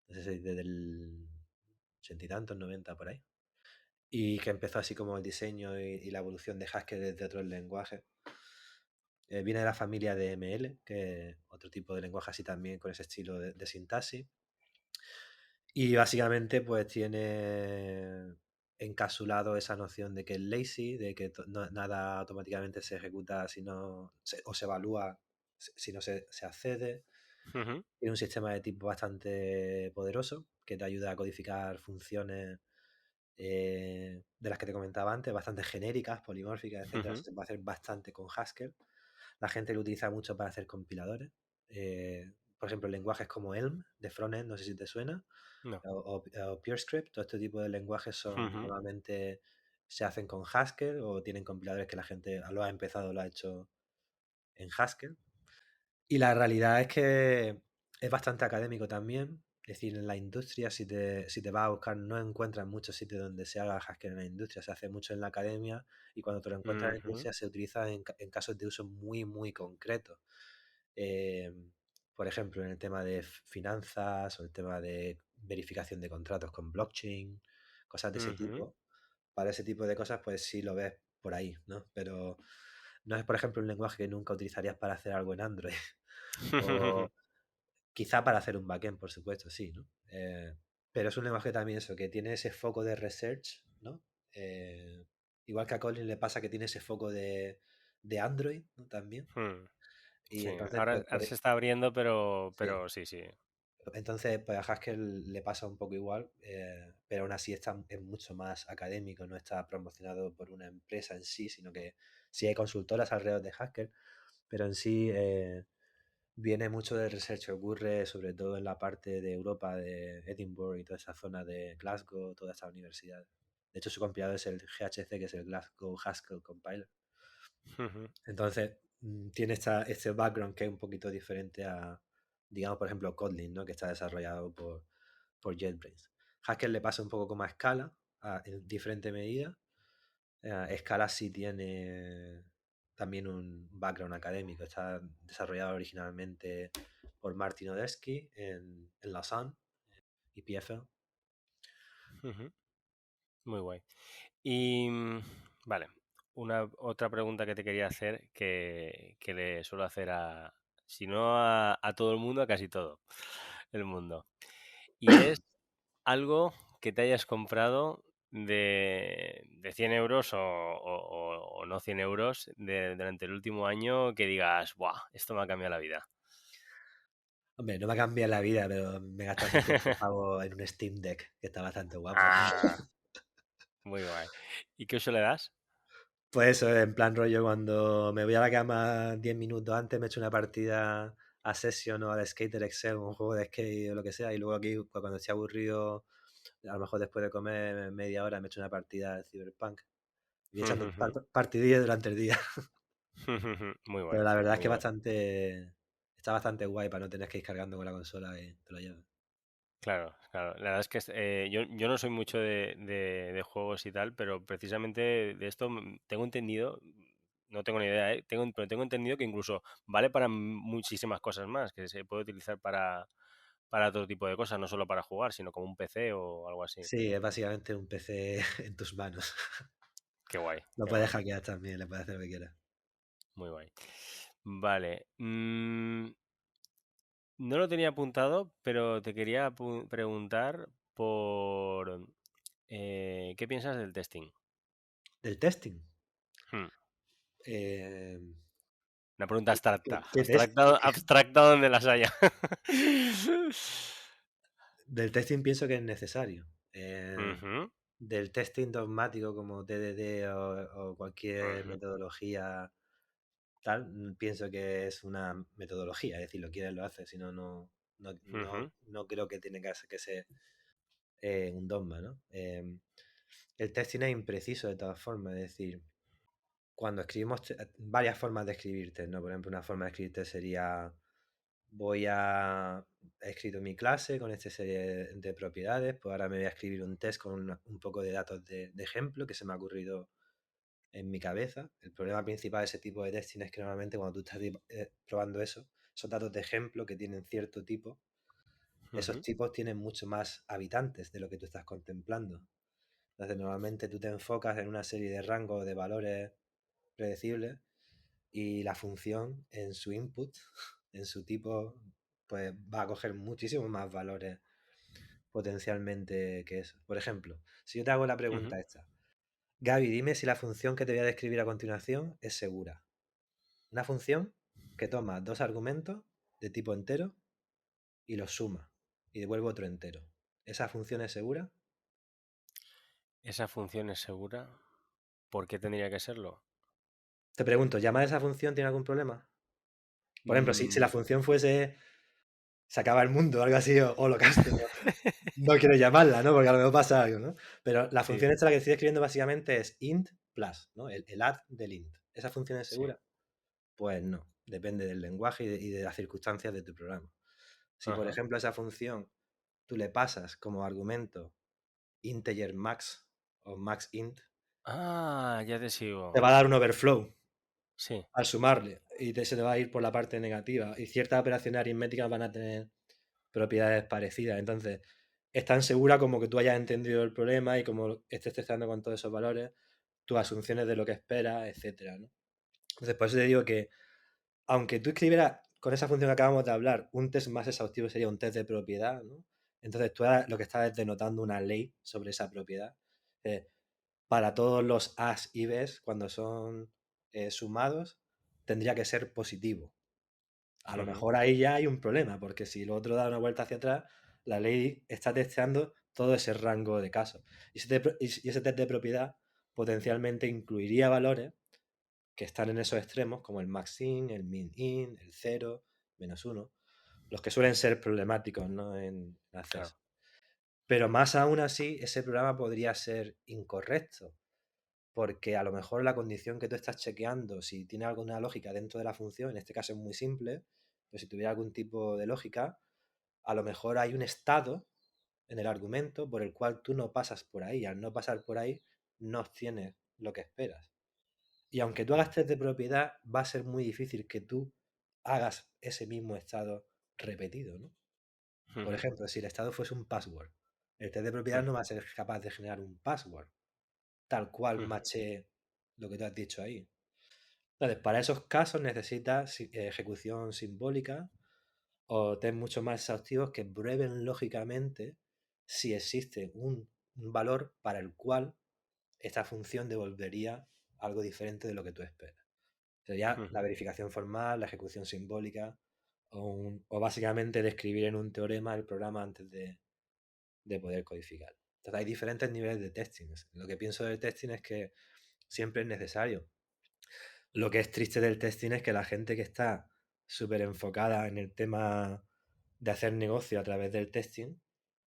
no sé si desde el 80 y tantos, 90 por ahí. Y que empezó así como el diseño y la evolución de Haskell desde otros lenguajes. Viene de la familia de ML, que es otro tipo de lenguaje así también con ese estilo de sintaxis. Y básicamente pues tiene encapsulado esa noción de que es lazy, de que nada automáticamente se ejecuta si no, o se evalúa si no se accede. ujú, Tiene un sistema de tipo bastante poderoso que te ayuda a codificar funciones de las que te comentaba antes, bastante genéricas, polimórficas, etcétera. ujú. Eso se puede hacer bastante con Haskell. La gente lo utiliza mucho para hacer compiladores. Por ejemplo, lenguajes como Elm de frontend, no sé si te suena, No. o PureScript, todo este tipo de lenguajes son Ujú, normalmente se hacen con Haskell o tienen compiladores que la gente lo ha empezado, lo ha hecho en Haskell. Y la realidad es que es bastante académico también. Es decir, en la industria, si te vas a buscar, no encuentras muchos sitios donde se haga Haskell en la industria. Se hace mucho en la academia y cuando te lo encuentras en la ujú, industria se utiliza en casos de uso muy, muy concretos. Eh, por ejemplo, en el tema de finanzas o el tema de verificación de contratos con blockchain, cosas de ese ujú, tipo. Para ese tipo de cosas, pues sí lo ves por ahí, ¿no? Pero no es, por ejemplo, un lenguaje que nunca utilizarías para hacer algo en Android. O quizá para hacer un backend, por supuesto, sí, ¿no? Pero es un lenguaje también eso, que tiene ese foco de research, ¿no? Eh, igual que a Kotlin le pasa que tiene ese foco de Android, ¿no? También. mm. Y Sí, entonces, pues, ahora se está abriendo, sí. pero sí, sí. Entonces, pues a Haskell le pasa un poco igual, pero aún así es mucho más académico, no está promocionado por una empresa en sí, sino que sí hay consultoras alrededor de Haskell, pero en sí viene mucho del research que ocurre sobre todo en la parte de Europa, de Edinburgh y toda esa zona de Glasgow, toda esa universidad. De hecho, su compilador es el GHC, que es el Glasgow Haskell Compiler. Ujú. Entonces, tiene este background que es un poquito diferente a, digamos, por ejemplo, Kotlin, ¿no? Que está desarrollado por JetBrains. Haskell le pasa un poco como a Scala, en diferente medida. Scala sí tiene también un background académico. Está desarrollado originalmente por Martin Odesky en Lausanne y PFL. Ujú. Muy guay. Y vale, una otra pregunta que te quería hacer que le suelo hacer si no a todo el mundo, a casi todo el mundo. Y es algo que te hayas comprado de 100 euros o no 100 euros durante el último año que digas, ¡buah! Esto me ha cambiado la vida. Hombre, no me ha cambiado la vida, pero me he gastado 50 pavos en un Steam Deck, que está bastante guapo. Ah, muy guay. ¿Y qué uso le das? Pues eso, en plan rollo, cuando me voy a la cama 10 minutos antes, me echo una partida a Session o al Skater Excel, un juego de skate o lo que sea, y luego aquí, pues, cuando estoy aburrido, a lo mejor después de comer media hora, me echo una partida de Cyberpunk. Y echando partidillas durante el día. Muy Pero guay, la verdad es muy que guay. está bastante guay para no tener que ir cargando con la consola y te lo llevas. Claro, claro. La verdad es que yo no soy mucho de juegos y tal, pero precisamente de esto tengo entendido, no tengo ni idea, ¿eh? Pero tengo entendido que incluso vale para muchísimas cosas más, que se puede utilizar para todo tipo de cosas, no solo para jugar, sino como un PC o algo así. Sí, es básicamente un PC en tus manos. Qué guay, Lo qué puedes guay, hackear también, le puedes hacer lo que quieras. muy guay. Vale. No lo tenía apuntado, pero te quería preguntar por ¿qué piensas del testing? Del testing. Hmm. eh, Una pregunta abstracta. ¿Qué test? Abstracta donde las haya. Del testing pienso que es necesario. Ujú, Del testing dogmático como TDD o cualquier ujú, metodología tal, pienso que es una metodología, es decir, lo quieres lo haces, si no, ujú, no creo que tenga que ser un dogma, ¿no? El testing es impreciso de todas formas, es decir, cuando escribimos varias formas de escribir test, ¿no? Por ejemplo, una forma de escribir test sería he escrito mi clase con esta serie de propiedades, pues ahora me voy a escribir un test con un poco de datos de ejemplo que se me ha ocurrido en mi cabeza. El problema principal de ese tipo de testing es que normalmente cuando tú estás probando eso, esos datos de ejemplo que tienen cierto tipo, esos ujú, tipos tienen mucho más habitantes de lo que tú estás contemplando. Entonces normalmente tú te enfocas en una serie de rangos de valores predecibles y la función en su input, en su tipo, pues va a coger muchísimos más valores potencialmente que eso. Por ejemplo, si yo te hago la ujú. pregunta esta, Gaby, dime si la función que te voy a describir a continuación es segura. Una función que toma dos argumentos de tipo entero y los suma y devuelve otro entero. ¿Esa función es segura? ¿Esa función es segura? ¿Por qué tendría que serlo? Te pregunto, ¿llamar a esa función tiene algún problema? Por ejemplo, si la Mm, función fuese se acaba el mundo o algo así, o holocausto, no quiero llamarla, ¿no? Porque a lo mejor pasa algo, ¿no? Pero la Sí, función esta la que estoy escribiendo básicamente es int plus, ¿no? El add del int. ¿Esa función es sí. segura? Pues no, depende del lenguaje y de las circunstancias de tu programa. Si, por Ajá. ejemplo, a esa función tú le pasas como argumento integer max o max int, Ah, ya te te sigo. va a dar un overflow Sí. al sumarle y se te va a ir por la parte negativa. Y ciertas operaciones aritméticas van a tener propiedades parecidas. Entonces, es tan segura como que tú hayas entendido el problema y como estés testando con todos esos valores, tus asunciones de lo que esperas, etcétera, ¿no? Entonces, por eso te digo que, aunque tú escribieras con esa función que acabamos de hablar, un test más exhaustivo sería un test de propiedad, ¿no? Entonces, tú lo que estás es denotando una ley sobre esa propiedad. Eh, para todos los A's y B's, cuando son sumados, tendría que ser positivo. A lo Ujú, mejor ahí ya hay un problema, porque si lo otro da una vuelta hacia atrás, la ley está testeando todo ese rango de casos. Y ese test de propiedad potencialmente incluiría valores que están en esos extremos, como el max-in, el min-in, el 0, -1, los que suelen ser problemáticos, ¿no? En claro. acceso. Pero más aún así, ese programa podría ser incorrecto, porque a lo mejor la condición que tú estás chequeando, si tiene alguna lógica dentro de la función, en este caso es muy simple, pero si tuviera algún tipo de lógica, a lo mejor hay un estado en el argumento por el cual tú no pasas por ahí. Al no pasar por ahí, no obtienes lo que esperas. Y aunque tú hagas test de propiedad, va a ser muy difícil que tú hagas ese mismo estado repetido, ¿no? Por Ujú, ejemplo, si el estado fuese un password, el test de propiedad ujú, no va a ser capaz de generar un password tal cual ujú, mache lo que tú has dicho ahí. Entonces, para esos casos necesitas ejecución simbólica o test mucho más exhaustivos que prueben lógicamente si existe un valor para el cual esta función devolvería algo diferente de lo que tú esperas. Sería la ujú, verificación formal, la ejecución simbólica o básicamente describir en un teorema el programa antes de poder codificar. Entonces hay diferentes niveles de testing. Lo que pienso del testing es que siempre es necesario. Lo que es triste del testing es que la gente que está súper enfocada en el tema de hacer negocio a través del testing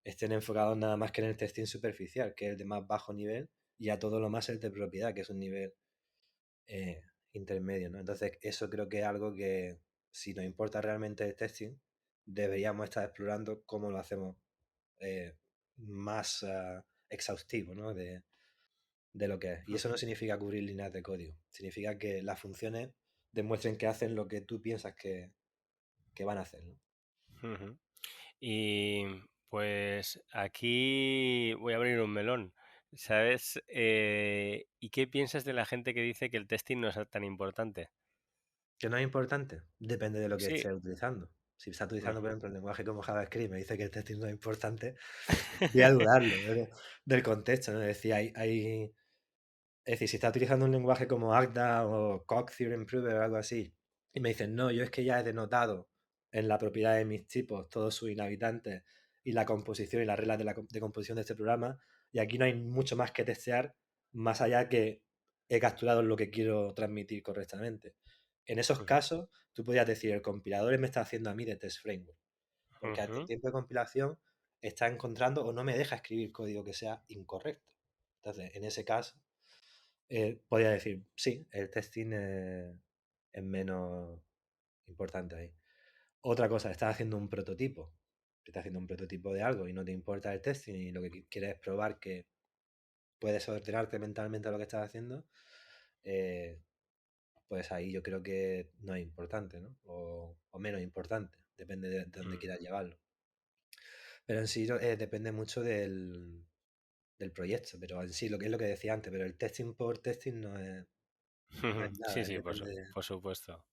estén enfocados nada más que en el testing superficial, que es el de más bajo nivel, y a todo lo más el de propiedad, que es un nivel eh, intermedio, ¿no? Entonces, eso creo que es algo que, si nos importa realmente el testing, deberíamos estar explorando cómo lo hacemos eh, más exhaustivo, ¿no? De lo que es. Y eso no significa cubrir líneas de código, significa que las funciones demuestren que hacen lo que tú piensas que van a hacer, ¿no? ujú. Y pues aquí voy a abrir un melón, ¿sabes? ¿Y qué piensas de la gente que dice que el testing no es tan importante? Que no es importante, depende de lo que Sí. estés utilizando. Si estás utilizando, por Ujú, ejemplo, el lenguaje como JavaScript y me dice que el testing no es importante, voy a dudarlo del contexto, ¿no? Es decir, es decir, si estás utilizando un lenguaje como Agda o Coq Theorem Prover o algo así, y me dicen, no, yo es que ya he denotado en la propiedad de mis tipos todos sus inhabitantes y la composición y las reglas de composición de este programa, y aquí no hay mucho más que testear, más allá que he capturado lo que quiero transmitir correctamente. En esos ujú, casos, tú podrías decir, el compilador me está haciendo a mí de test framework, porque al ujú, tiempo de compilación está encontrando o no me deja escribir código que sea incorrecto. Entonces, en ese caso, podría decir, sí, el testing es menos importante ahí. Otra cosa, estás haciendo un prototipo. Estás haciendo un prototipo de algo y no te importa el testing y lo que quieres es probar que puedes ordenarte mentalmente a lo que estás haciendo, eh, pues ahí yo creo que no es importante, ¿no? O menos importante, depende de dónde mm, quieras llevarlo. Pero en sí depende mucho del proyecto, pero en sí lo que es lo que decía antes, pero el testing por testing no es ujú. Sí, nada, sí, depende de... por supuesto.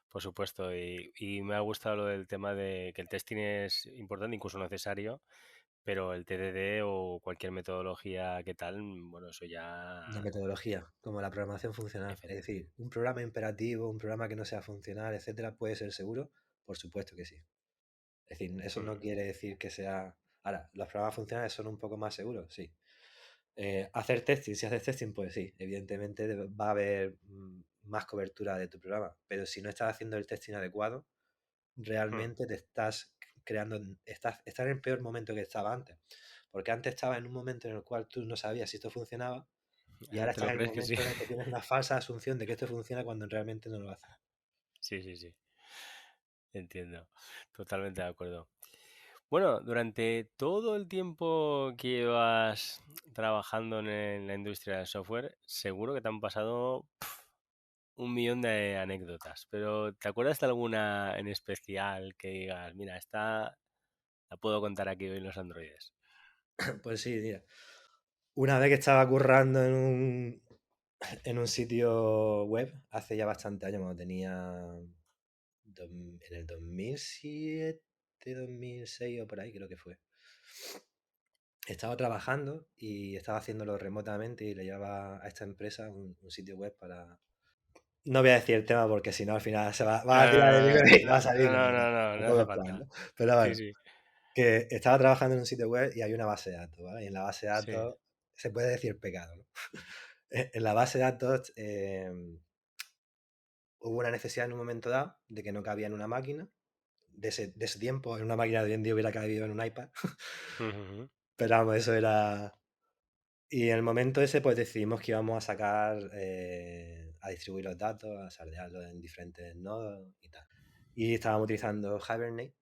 Por supuesto. Y me ha gustado lo del tema de que el testing es importante, incluso necesario, pero el TDD o cualquier metodología que tal, bueno, eso La ya... metodología, como la programación funcional. Es efe- decir, un programa imperativo, un programa que no sea funcional, etcétera, puede ser seguro, por supuesto que sí. Es decir, eso mm, no quiere decir que sea. Ahora, los programas funcionales son un poco más seguros, sí. Hacer testing, si haces testing, pues sí, evidentemente va a haber más cobertura de tu programa, pero si no estás haciendo el testing adecuado, mm. realmente te estás creando, estás en el peor momento que estaba antes, porque antes estaba en un momento en el cual tú no sabías si esto funcionaba y Ahora ahora te estás lo en el crees que sí. momento en el que tienes una falsa asunción de que esto funciona cuando realmente no lo hace. Sí, sí, sí. Entiendo. Totalmente de acuerdo. Bueno, durante todo el tiempo que llevas trabajando en la industria del software, seguro que te han pasado un millón de anécdotas, pero ¿te acuerdas de alguna en especial que digas, mira, esta la puedo contar aquí hoy en los androides? Pues sí, mira. Una vez que estaba currando en un sitio web, hace ya bastante años, cuando tenía en el 2007, 2006 o por ahí creo que fue. Estaba trabajando y estaba haciéndolo remotamente y le llevaba a esta empresa un sitio web para... No voy a decir el tema porque si no al final va a No, tirar el no, hilo no, y va a no, salir no, como no, no, un no poco hace spam, falta. ¿no? Pero Sí, bueno, sí, que estaba trabajando en un sitio web y hay una base de datos, ¿vale? Y en la base de sí. datos se puede decir pecado, ¿no? En la base de datos hubo una necesidad en un momento dado de que no cabía en una máquina. De ese tiempo, en una máquina de hoy en día hubiera cabido en un iPad. Ujú, Pero vamos, eso era. Y en el momento ese, pues decidimos que íbamos a sacar, a distribuir los datos, a saldearlos en diferentes nodos y tal. Y estábamos utilizando Hibernate,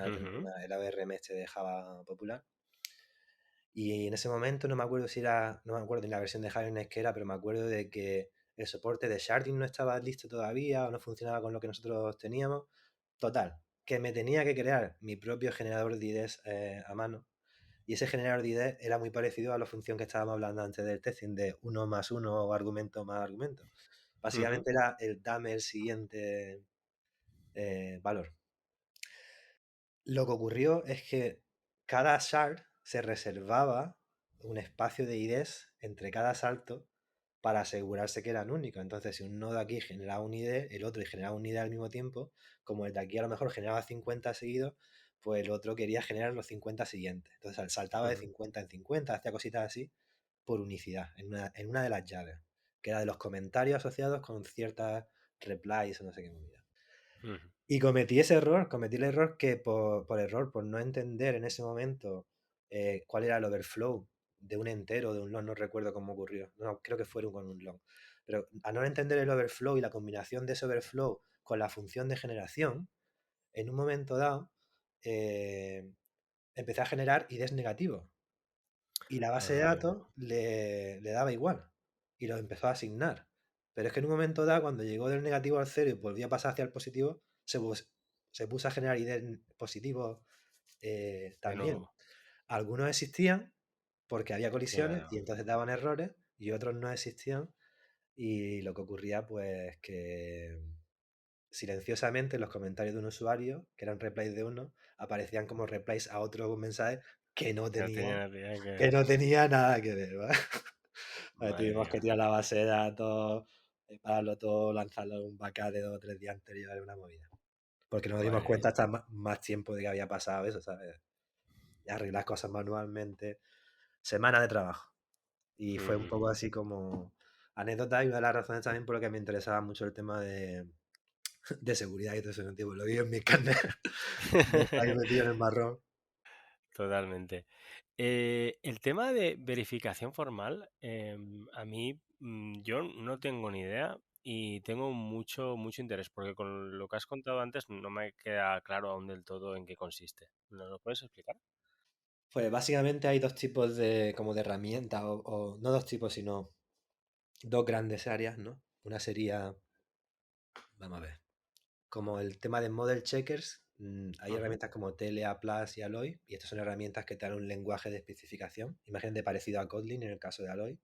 Ujú, el AVRM este de Java popular. Y en ese momento no me acuerdo si era, no me acuerdo ni la versión de Hibernate que era, pero me acuerdo de que el soporte de sharding no estaba listo todavía o no funcionaba con lo que nosotros teníamos. Total, que me tenía que crear mi propio generador de IDs a mano. Y ese generador de IDs era muy parecido a la función que estábamos hablando antes del testing de uno más uno o argumento más argumento. ujú. Básicamente era el dame el siguiente valor. Lo que ocurrió es que cada shard se reservaba un espacio de IDs entre cada salto para asegurarse que eran únicos. Entonces, si un nodo aquí generaba un ID, el otro generaba un ID al mismo tiempo, como el de aquí a lo mejor generaba 50 seguidos, pues el otro quería generar los 50 siguientes. Entonces, saltaba de Ujú. 50 en 50, hacía cositas así por unicidad, en una de las llaves, que era de los comentarios asociados con ciertas replies o no sé qué movida. Ujú. Y cometí ese error, cometí el error que por error, por no entender en ese momento cuál era el overflow de un entero, de un long, no recuerdo cómo ocurrió, no, creo que fueron con un long, pero a no entender el overflow y la combinación de ese overflow con la función de generación, en un momento dado eh, empecé a generar IDs negativos y la base de Ah, datos le daba igual y lo empezó a asignar. Pero es que en un momento dado, cuando llegó del negativo al cero y volvió a pasar hacia el positivo, se puso a generar IDs positivos de también. nuevo. Algunos existían porque había colisiones Ya, y entonces daban errores y otros no existían y lo que ocurría pues que silenciosamente en los comentarios de un usuario, que eran replies de uno, aparecían como replies a otro mensaje que no tenía nada que que ver. no tenía nada que ver, ¿vale? Madre Tuvimos que mía. tirar la base de datos, pararlo todo, lanzarlo en un backup de 2 o 3 días anteriores, una movida. Porque nos dimos Madre cuenta mía. hasta más tiempo de que había pasado eso, ¿sabes? Y arreglar cosas manualmente. Semana de trabajo. Y fue un poco Ujú. así como anécdota y una de las razones también por las que me interesaba mucho el tema de seguridad y todo eso. Tipo, lo vi en mi carne de estar ahí metido en el marrón. Totalmente. El tema de verificación formal, a mí, yo no tengo ni idea y tengo mucho interés, porque con lo que has contado antes no me queda claro aún del todo en qué consiste. ¿Nos lo puedes explicar? Pues básicamente hay dos tipos de, como de herramientas, o no dos tipos, sino dos grandes áreas, ¿no? Una sería, vamos a ver, como el tema de model checkers, hay Ujú, herramientas como TLA Plus y Alloy, y estas son herramientas que te dan un lenguaje de especificación, imagínate parecido a Kotlin en el caso de Alloy,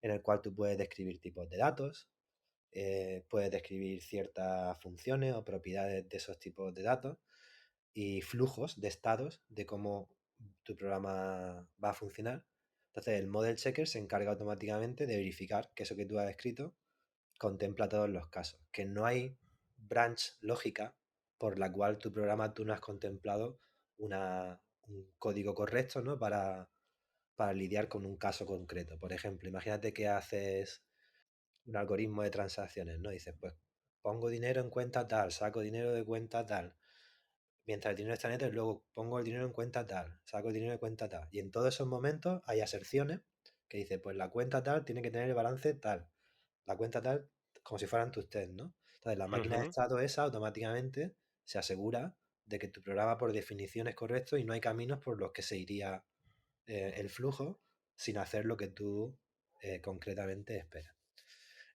en el cual tú puedes describir tipos de datos, puedes describir ciertas funciones o propiedades de esos tipos de datos y flujos de estados de cómo tu programa va a funcionar. Entonces el model checker se encarga automáticamente de verificar que eso que tú has escrito contempla todos los casos, que no hay branch lógica por la cual tu programa tú no has contemplado un código correcto, ¿no? Para lidiar con un caso concreto. Por ejemplo, imagínate que haces un algoritmo de transacciones, ¿no? Dices, pues pongo dinero en cuenta tal, saco dinero de cuenta tal, mientras el dinero está neto, y luego pongo el dinero en cuenta tal, saco el dinero de cuenta tal. Y en todos esos momentos hay aserciones que dice, pues la cuenta tal tiene que tener el balance tal, la cuenta tal, como si fueran tus test, ¿no? Entonces la máquina de ujú, estado esa automáticamente se asegura de que tu programa por definición es correcto y no hay caminos por los que se iría el flujo sin hacer lo que tú concretamente esperas.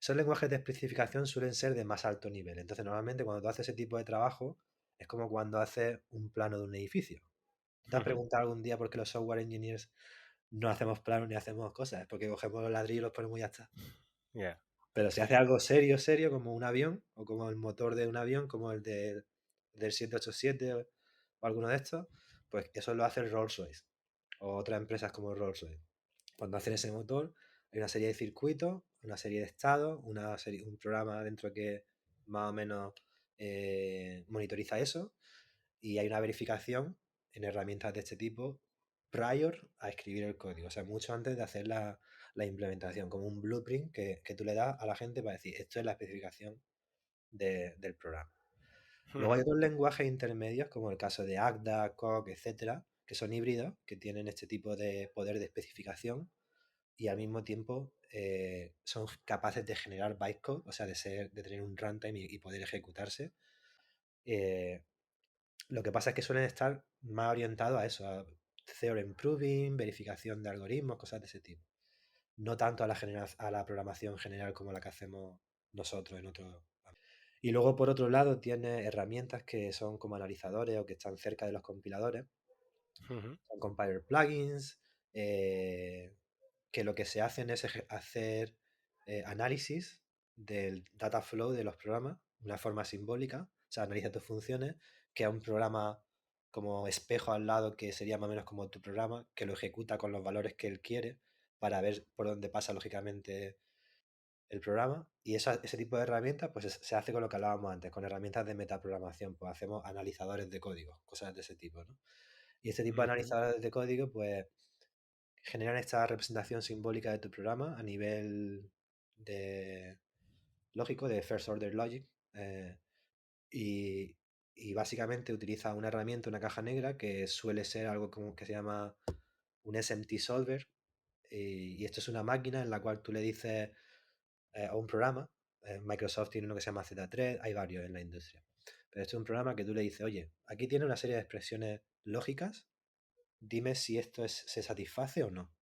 Esos lenguajes de especificación suelen ser de más alto nivel. Entonces, normalmente cuando tú haces ese tipo de trabajo, es como cuando haces un plano de un edificio. ¿Te has ujú. preguntado algún día por qué los software engineers no hacemos planos ni hacemos cosas? Es porque cogemos los ladrillos y los ponemos y ya está. Ya. Pero si haces algo serio, serio, como un avión, o como el motor de un avión, como del 787 o alguno de estos, pues eso lo hace el Rolls-Royce o otras empresas como Rolls-Royce. Cuando hacen ese motor, hay una serie de circuitos, una serie de estados, un programa dentro que más o menos monitoriza eso y hay una verificación en herramientas de este tipo prior a escribir el código, o sea, mucho antes de hacer la implementación, como un blueprint que tú le das a la gente para decir, esto es la especificación del programa. Luego hay Ujú, otros lenguajes intermedios, como el caso de Agda, Coq, etcétera, que son híbridos, que tienen este tipo de poder de especificación y al mismo tiempo son capaces de generar bytecode, o sea, de tener un runtime y poder ejecutarse. Eh, lo que pasa es que suelen estar más orientados a eso, a theorem proving, verificación de algoritmos, cosas de ese tipo. No tanto a a la programación general como la que hacemos nosotros en otro. Y luego, por otro lado, tiene herramientas que son como analizadores o que están cerca de los compiladores. Ujú. Son compiler plugins, que lo que se hacen es hacer análisis del data flow de los programas de una forma simbólica. O sea, analiza tus funciones, que a un programa como espejo al lado que sería más o menos como tu programa, que lo ejecuta con los valores que él quiere para ver por dónde pasa lógicamente el programa. Y ese tipo de herramientas pues se hace con lo que hablábamos antes, con herramientas de metaprogramación, pues hacemos analizadores de código, cosas de ese tipo, ¿no? Y este tipo de Ujú. analizadores de código pues generan esta representación simbólica de tu programa a nivel de lógico, de first order logic, eh, y, y básicamente utiliza una herramienta, una caja negra, que suele ser algo como que se llama un SMT solver, y esto es una máquina en la cual tú le dices a un programa. Microsoft tiene uno que se llama Z3, hay varios en la industria, pero este es un programa que tú le dices, oye, aquí tiene una serie de expresiones lógicas, dime si esto se satisface o no.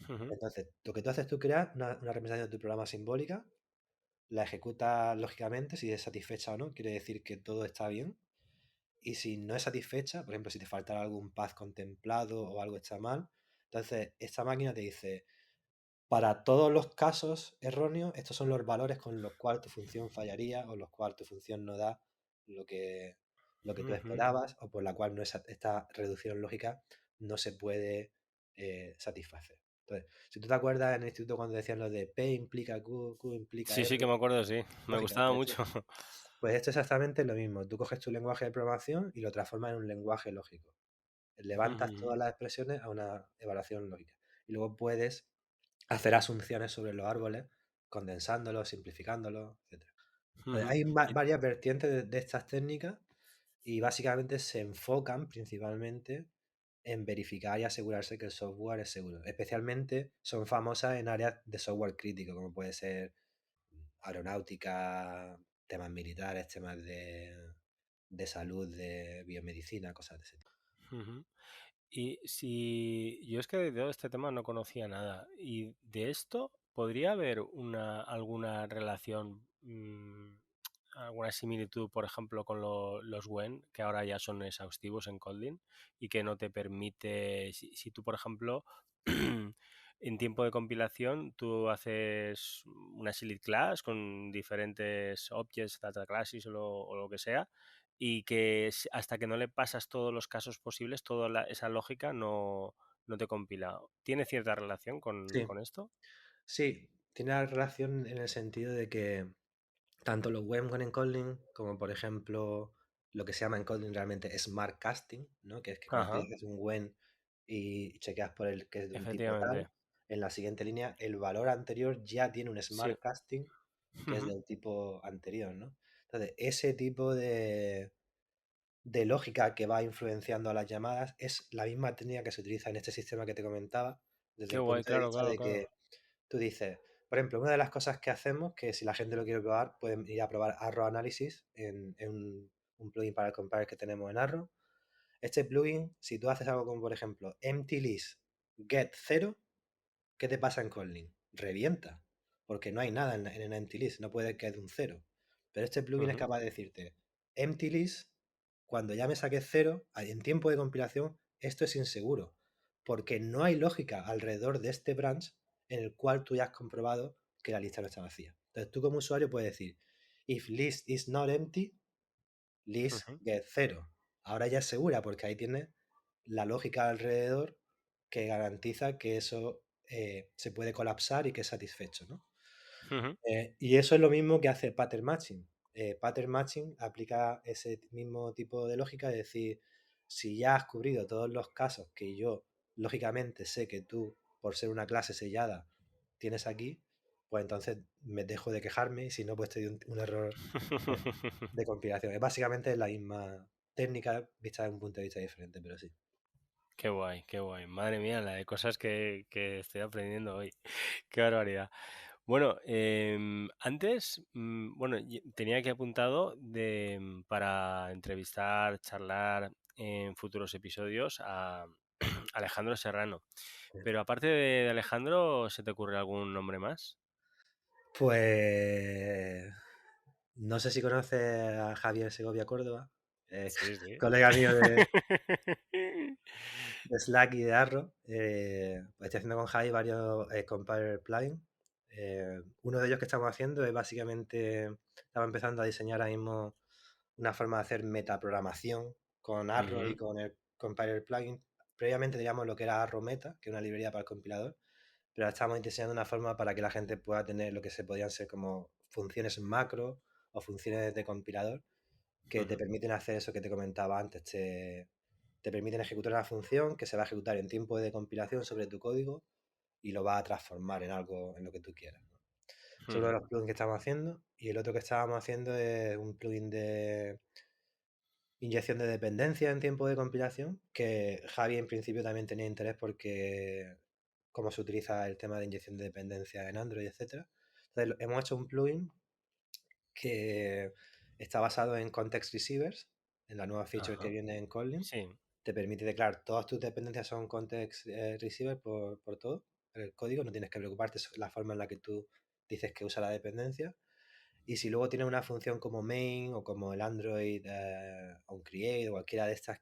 Ujú. Entonces, lo que tú haces, tú creas una representación de tu programa simbólica, la ejecutas lógicamente, si es satisfecha o no, quiere decir que todo está bien. Y si no es satisfecha, por ejemplo, si te falta algún path contemplado o algo está mal, entonces esta máquina te dice, para todos los casos erróneos, estos son los valores con los cuales tu función fallaría o los cuales tu función no da lo que, lo que tú Ujú. esperabas o por la cual no esta reducción lógica no se puede satisfacer. Entonces, si tú te acuerdas en el instituto cuando decían lo de P implica Q, Q implica Sí, sí R, que me acuerdo, sí. Me lógica, gustaba mucho. pues esto es exactamente lo mismo. Tú coges tu lenguaje de programación y lo transformas en un lenguaje lógico. Levantas Ujú. todas las expresiones a una evaluación lógica. Y luego puedes hacer asunciones sobre los árboles, condensándolos, simplificándolos, etc. Ujú. Hay Y- varias vertientes de estas técnicas y básicamente se enfocan principalmente en verificar y asegurarse que el software es seguro. Especialmente son famosas en áreas de software crítico, como puede ser aeronáutica, temas militares, temas de salud, de biomedicina, cosas de ese tipo. Ujú. Y si yo es que de todo este tema no conocía nada, y de esto podría haber alguna relación, alguna similitud, por ejemplo, con los WEN, que ahora ya son exhaustivos en Kotlin y que no te permite, si tú, por ejemplo, en tiempo de compilación, tú haces una silid class con diferentes objects, data classes o lo que sea, y que hasta que no le pasas todos los casos posibles, toda esa lógica no te compila. ¿Tiene cierta relación Sí, con esto? sí, tiene relación en el sentido de que tanto los webcam en Kotlin como por ejemplo lo que se llama en Kotlin realmente smart casting, ¿no? Que es que cuando tú Ajá, dices un when y chequeas por el que es de un tipo tal, efectivamente. en la siguiente línea el valor anterior ya tiene un Sí. smart casting que es Ujú. del tipo anterior, ¿no? Entonces, ese tipo de lógica que va influenciando a las llamadas es la misma técnica que se utiliza en este sistema que te comentaba, desde Qué el guay, punto de claro, vista claro, de claro. que tú dices, por ejemplo, una de las cosas que hacemos, que si la gente lo quiere probar, pueden ir a probar Arrow Analysis en un plugin para el compiler que tenemos en Arrow. Este plugin, si tú haces algo como, por ejemplo, empty list get 0, ¿qué te pasa en Kotlin? Revienta, porque no hay nada en el empty list, no puede que de un 0. Pero este plugin es Ujú. capaz de decirte, empty list, cuando ya me saques 0, en tiempo de compilación, esto es inseguro, porque no hay lógica alrededor de este branch en el cual tú ya has comprobado que la lista no está vacía. Entonces tú como usuario puedes decir, if list is not empty, list Ujú. get 0. Ahora ya es segura porque ahí tienes la lógica alrededor que garantiza que eso se puede colapsar y que es satisfecho, ¿no? Ujú. Y eso es lo mismo que hace pattern matching. Pattern matching aplica ese mismo tipo de lógica, de decir, si ya has cubrido todos los casos que yo lógicamente sé que tú, por ser una clase sellada, tienes aquí, pues entonces me dejo de quejarme y si no, pues te doy un error eh, de compilación. Es básicamente la misma técnica vista desde un punto de vista diferente, pero sí. Qué guay, qué guay. Madre mía, la de cosas que estoy aprendiendo hoy. Qué barbaridad. Bueno, antes, bueno, tenía que apuntado para entrevistar, charlar en futuros episodios a Alejandro Serrano. Pero aparte de Alejandro, ¿se te ocurre algún nombre más? Pues no sé si conoces a Javier Segovia Córdoba, Sí, sí. colega mío de Slack y de Arrow. Pues estoy haciendo con Javi varios compiler plugins. Uno de ellos que estamos haciendo es básicamente, estamos empezando a diseñar ahora mismo una forma de hacer metaprogramación con Arrow y Ujú, con el compiler plugin. Previamente teníamos lo que era Arrow Meta, que es una librería para el compilador, pero ahora estamos diseñando una forma para que la gente pueda tener lo que se podían ser como funciones macro o funciones de compilador que te ujú, permiten hacer eso que te comentaba antes. Te permiten ejecutar una función que se va a ejecutar en tiempo de compilación sobre tu código y lo va a transformar en algo en lo que tú quieras, ¿no? Es uno de ujú, los plugins que estamos haciendo. Y el otro que estábamos haciendo es un plugin de inyección de dependencia en tiempo de compilación, que Javi en principio también tenía interés porque cómo se utiliza el tema de inyección de dependencia en Android, etcétera. Entonces hemos hecho un plugin que está basado en context receivers, en la nueva feature que ajá. viene en Kotlin. Sí. Te permite declarar todas tus dependencias son context receiver por todo el código, no tienes que preocuparte sobre la forma en la que tú dices que usa la dependencia. Y si luego tienes una función como main o como el Android onCreate o cualquiera de estas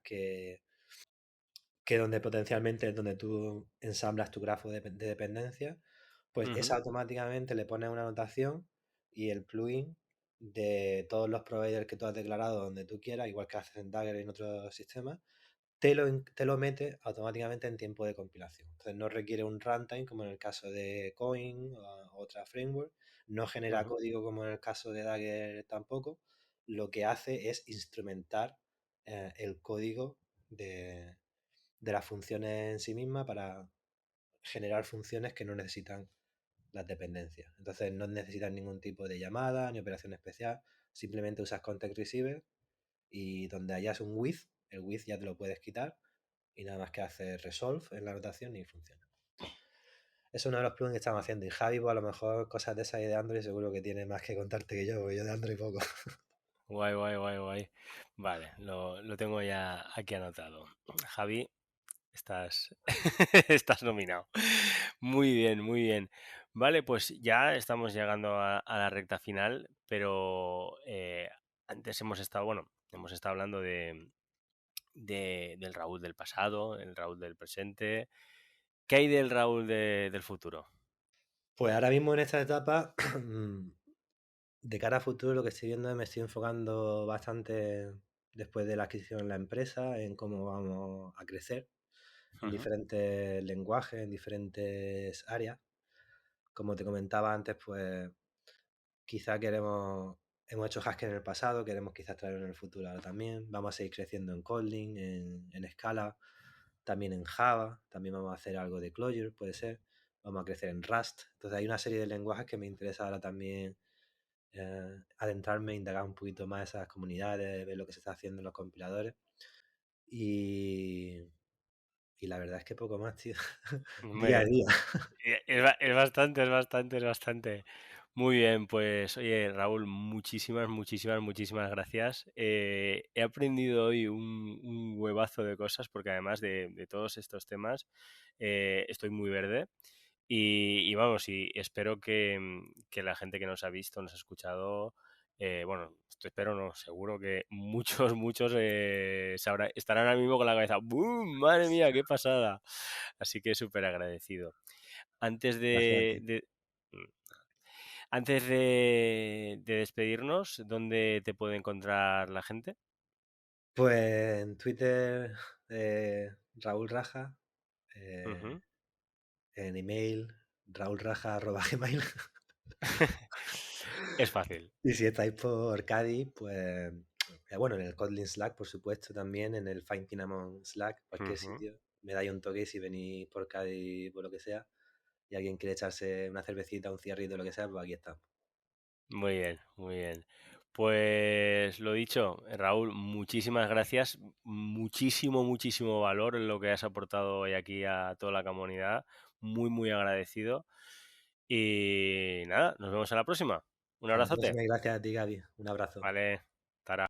que donde potencialmente es donde tú ensamblas tu grafo de dependencia, pues esa Ujú, automáticamente le pones una anotación y el plugin de todos los providers que tú has declarado donde tú quieras, igual que haces en Dagger y en otros sistemas, te lo mete automáticamente en tiempo de compilación. Entonces no requiere un runtime como en el caso de Coin o otra framework, no genera ujú. código como en el caso de Dagger tampoco, lo que hace es instrumentar el código de las funciones en sí misma para generar funciones que no necesitan las dependencias. Entonces no necesitas ningún tipo de llamada ni operación especial, simplemente usas context receiver y donde hayas un with, el with ya te lo puedes quitar y nada más que hacer resolve en la anotación y funciona. Es uno de los plugins que estamos haciendo y Javi, pues a lo mejor cosas de esas y de Android seguro que tiene más que contarte que yo, porque yo de Android poco. Guay, guay, guay, guay. Vale, lo tengo ya aquí anotado. Javi, estás, estás nominado. Muy bien, muy bien. Vale, pues ya estamos llegando a la recta final, pero antes hemos estado, bueno, hemos estado hablando del Raúl del pasado, el Raúl del presente. ¿Qué hay del Raúl del futuro? Pues ahora mismo en esta etapa, de cara a futuro, lo que estoy viendo es me estoy enfocando bastante después de la adquisición en la empresa, en cómo vamos a crecer en Ujú, diferentes lenguajes, en diferentes áreas. Como te comentaba antes, pues quizá hemos hecho Haskell en el pasado, queremos quizás traerlo en el futuro ahora también. Vamos a seguir creciendo en Kotlin, en Scala, también en Java, también vamos a hacer algo de Clojure, puede ser. Vamos a crecer en Rust. Entonces hay una serie de lenguajes que me interesa ahora también adentrarme, indagar un poquito más esas comunidades, ver lo que se está haciendo en los compiladores. Y, y la verdad es que poco más, tío. Día a hombre, día. es bastante, es bastante, es bastante. Muy bien, pues oye, Raúl, muchísimas, muchísimas, muchísimas gracias. He aprendido hoy un huevazo de cosas porque además de todos estos temas estoy muy verde y vamos, y espero que la gente que nos ha visto, nos ha escuchado, bueno, esto espero, no, seguro que muchos, muchos estarán ahora mismo con la cabeza, ¡boom! ¡Madre mía, qué pasada! Así que súper agradecido. Antes Gracias a ti. mm, de despedirnos, ¿dónde te puede encontrar la gente? Pues en Twitter, Raúl Raja, eh, Ujú. en email, raulraja@gmail. Es fácil. Y si estáis por Cádiz, pues bueno, en el Kotlin Slack, por supuesto, también, en el Find Cinnamon Slack, cualquier Ujú. sitio. Me dais un toque si venís por Cádiz, por lo que sea, y alguien quiere echarse una cervecita, un cigarrito, lo que sea, pues aquí estamos. Muy bien, muy bien. Pues lo dicho, Raúl, muchísimas gracias. Muchísimo, muchísimo valor en lo que has aportado hoy aquí a toda la comunidad. Muy, muy agradecido. Y nada, nos vemos en la próxima. Un Pues abrazote. muchísimas gracias a ti, Gaby. Un abrazo. Vale. Tara.